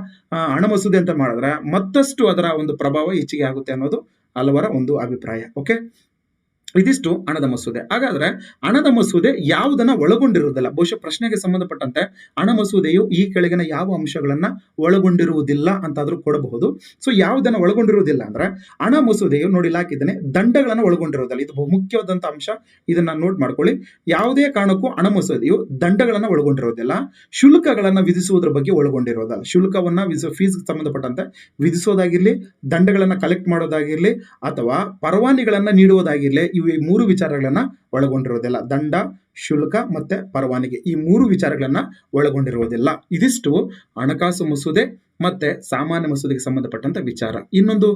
ಹಣ ಮಸೂದೆ ಅಂತ ಮಾಡಿದ್ರೆ ಮತ್ತಷ್ಟು ಅದರ ಒಂದು ಪ್ರಭಾವ ಹೆಚ್ಚಿಗೆ ಆಗುತ್ತೆ ಅನ್ನೋದು ಹಲವರ ಒಂದು ಅಭಿಪ್ರಾಯ. ಓಕೆ, ಇದಿಷ್ಟು ಹಣದ ಮಸೂದೆ. ಹಾಗಾದ್ರೆ ಹಣದ ಮಸೂದೆ ಯಾವುದನ್ನ ಒಳಗೊಂಡಿರುವುದಿಲ್ಲ? ಬಹುಶಃ ಪ್ರಶ್ನೆಗೆ ಸಂಬಂಧಪಟ್ಟಂತೆ ಹಣ ಮಸೂದೆಯು ಈ ಕೆಳಗಿನ ಯಾವ ಅಂಶಗಳನ್ನ ಒಳಗೊಂಡಿರುವುದಿಲ್ಲ ಅಂತಾದ್ರೂ ಕೊಡಬಹುದು. ಸೊ ಯಾವುದನ್ನ ಒಳಗೊಂಡಿರುವುದಿಲ್ಲ ಅಂದ್ರೆ ಹಣ ಮಸೂದೆಯು ನೋಡಿ ಹಾಕಿದ್ದೇನೆ, ದಂಡಗಳನ್ನು ಒಳಗೊಂಡಿರುವುದಿಲ್ಲ. ಇದು ಮುಖ್ಯವಾದಂತ ಅಂಶ, ಇದನ್ನ ನೋಟ್ ಮಾಡ್ಕೊಳ್ಳಿ. ಯಾವುದೇ ಕಾರಣಕ್ಕೂ ಹಣ ಮಸೂದೆಯು ದಂಡಗಳನ್ನ ಒಳಗೊಂಡಿರುವುದಿಲ್ಲ, ಶುಲ್ಕಗಳನ್ನ ವಿಧಿಸುವುದರ ಬಗ್ಗೆ ಒಳಗೊಂಡಿರುವುದಿಲ್ಲ. ಶುಲ್ಕವನ್ನ ಫೀಸ್ ಸಂಬಂಧಪಟ್ಟಂತೆ ವಿಧಿಸೋದಾಗಿರ್ಲಿ, ದಂಡಗಳನ್ನ ಕಲೆಕ್ಟ್ ಮಾಡೋದಾಗಿರ್ಲಿ, ಅಥವಾ ಪರವಾನಿಗಳನ್ನ ನೀಡುವುದಾಗಿರ್ಲಿ, ಇವು 3 ವಿಚಾರಗಳನ್ನ ಒಳಗೊಂಡಿರುವುದಿಲ್ಲ. ದಂಡ, ಶುಲ್ಕ ಮತ್ತೆ ಪರವಾನಗಿ, ಈ 3 ವಿಚಾರಗಳನ್ನ ಒಳಗೊಂಡಿರುವುದಿಲ್ಲ. ಇದಿಷ್ಟು ಹಣಕಾಸು ಮಸೂದೆ ಮತ್ತೆ ಸಾಮಾನ್ಯ ಮಸೂದೆಗೆ ಸಂಬಂಧಪಟ್ಟಂತ ವಿಚಾರ. ಇನ್ನೊಂದು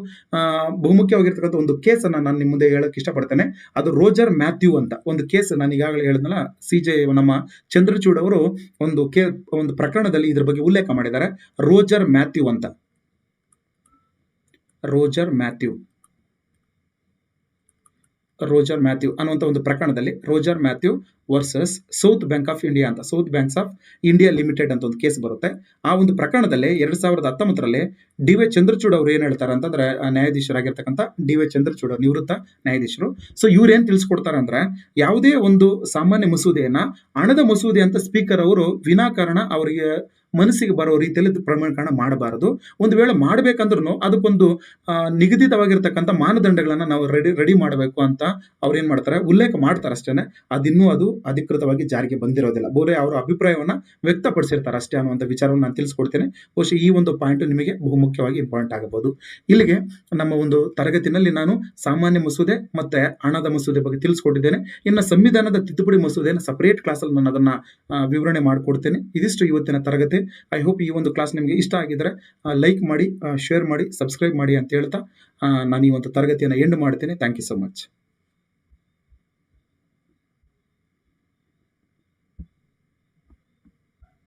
ಬಹುಮುಖ್ಯವಾಗಿರ್ತಕ್ಕಂಥ ಒಂದು ಕೇಸನ್ನ ನಾನು ನಿಮ್ಮ ಮುಂದೆ ಹೇಳಕ್ ಇಷ್ಟಪಡ್ತೇನೆ. ಅದು ರೋಜರ್ ಮ್ಯಾಥ್ಯೂ ಅಂತ ಒಂದು ಕೇಸ್. ನಾನು ಈಗಾಗಲೇ ಹೇಳಿದ್ನಲ್ಲ, CJ ನಮ್ಮ ಚಂದ್ರಚೂಡ್ ಅವರು ಒಂದು ಪ್ರಕರಣದಲ್ಲಿ ಇದ್ರ ಬಗ್ಗೆ ಉಲ್ಲೇಖ ಮಾಡಿದ್ದಾರೆ. ರೋಜರ್ ಮ್ಯಾಥ್ಯೂ ಅನ್ನುವಂಥ ಒಂದು ಪ್ರಕರಣದಲ್ಲಿ Roger Matthew versus South Bank of India ಅಂತ, South Banks of India limited ಅಂತ ಒಂದು ಕೇಸ್ ಬರುತ್ತೆ. ಆ ಒಂದು ಪ್ರಕರಣದಲ್ಲಿ 2019ರಲ್ಲಿ DY ಚಂದ್ರಚೂಡ್ ಅವರು ಏನ್ ಹೇಳ್ತಾರೆ ಅಂತಂದ್ರೆ, ನ್ಯಾಯಾಧೀಶರಾಗಿರ್ತಕ್ಕಂಥ DY ಚಂದ್ರಚೂಡ್ ನಿವೃತ್ತ ನ್ಯಾಯಾಧೀಶರು. ಸೊ ಇವ್ರು ಏನ್ ತಿಳಿಸ್ಕೊಡ್ತಾರೆ ಅಂದ್ರೆ, ಯಾವುದೇ ಒಂದು ಸಾಮಾನ್ಯ ಮಸೂದೆಯನ್ನ ಹಣದ ಮಸೂದೆ ಅಂತ ಸ್ಪೀಕರ್ ಅವರು ವಿನಾಕಾರಣ ಅವರಿಗೆ ಮನಸ್ಸಿಗೆ ಬರೋ ರೀತಿಯಲ್ಲಿ ಪ್ರಮಾಣೀಕರಣ ಮಾಡಬಾರದು. ಒಂದು ವೇಳೆ ಮಾಡಬೇಕಂದ್ರೂ ಅದಕ್ಕೊಂದು ನಿಗದಿತವಾಗಿರ್ತಕ್ಕಂಥ ಮಾನದಂಡಗಳನ್ನ ನಾವು ರೆಡಿ ಮಾಡಬೇಕು ಅಂತ ಅವ್ರು ಏನ್ ಮಾಡ್ತಾರೆ, ಉಲ್ಲೇಖ ಮಾಡ್ತಾರೆ ಅಷ್ಟೇನೆ. ಅದು ಅಧಿಕೃತವಾಗಿ ಜಾರಿಗೆ ಬಂದಿರೋದಿಲ್ಲ, ಬೋರೆ ಅವರ ಅಭಿಪ್ರಾಯವನ್ನ ವ್ಯಕ್ತಪಡಿಸಿರ್ತಾರೆ ಅಷ್ಟೇ ಅನ್ನುವಂಥ ವಿಚಾರವನ್ನು ನಾನು ತಿಳಿಸ್ಕೊಡ್ತೇನೆ. ಬಹುಶಃ ಈ ಒಂದು ಪಾಯಿಂಟ್ ನಿಮಗೆ ಬಹುಮುಖ್ಯವಾಗಿ ಇಂಪಾರ್ಟೆಂಟ್ ಆಗಬಹುದು. ಇಲ್ಲಿಗೆ ನಮ್ಮ ಒಂದು ತರಗತಿನಲ್ಲಿ ನಾನು ಸಾಮಾನ್ಯ ಮಸೂದೆ ಮತ್ತೆ ಹಣದ ಮಸೂದೆ ಬಗ್ಗೆ ತಿಳಿಸ್ಕೊಟ್ಟಿದ್ದೇನೆ. ಇನ್ನು ಸಂವಿಧಾನದ ತಿದ್ದುಪಡಿ ಮಸೂದೆಯನ್ನು ಸಪರೇಟ್ ಕ್ಲಾಸಲ್ಲಿ ನಾನು ಅದನ್ನ ವಿವರಣೆ ಮಾಡಿಕೊಡ್ತೇನೆ. ಇದಿಷ್ಟು ಇವತ್ತಿನ ತರಗತಿ. ಐ ಹೋಪ್ ಈ ಒಂದು ಕ್ಲಾಸ್ ನಿಮಗೆ ಇಷ್ಟ ಆಗಿದ್ರೆ ಲೈಕ್ ಮಾಡಿ, ಶೇರ್ ಮಾಡಿ, ಸಬ್ಸ್ಕ್ರೈಬ್ ಮಾಡಿ ಅಂತ ಹೇಳ್ತಾ ನಾನು ಈ ಒಂದು ತರಗತಿಯನ್ನು ಎಂಡ್ ಮಾಡ್ತೇನೆ. Thank you so much.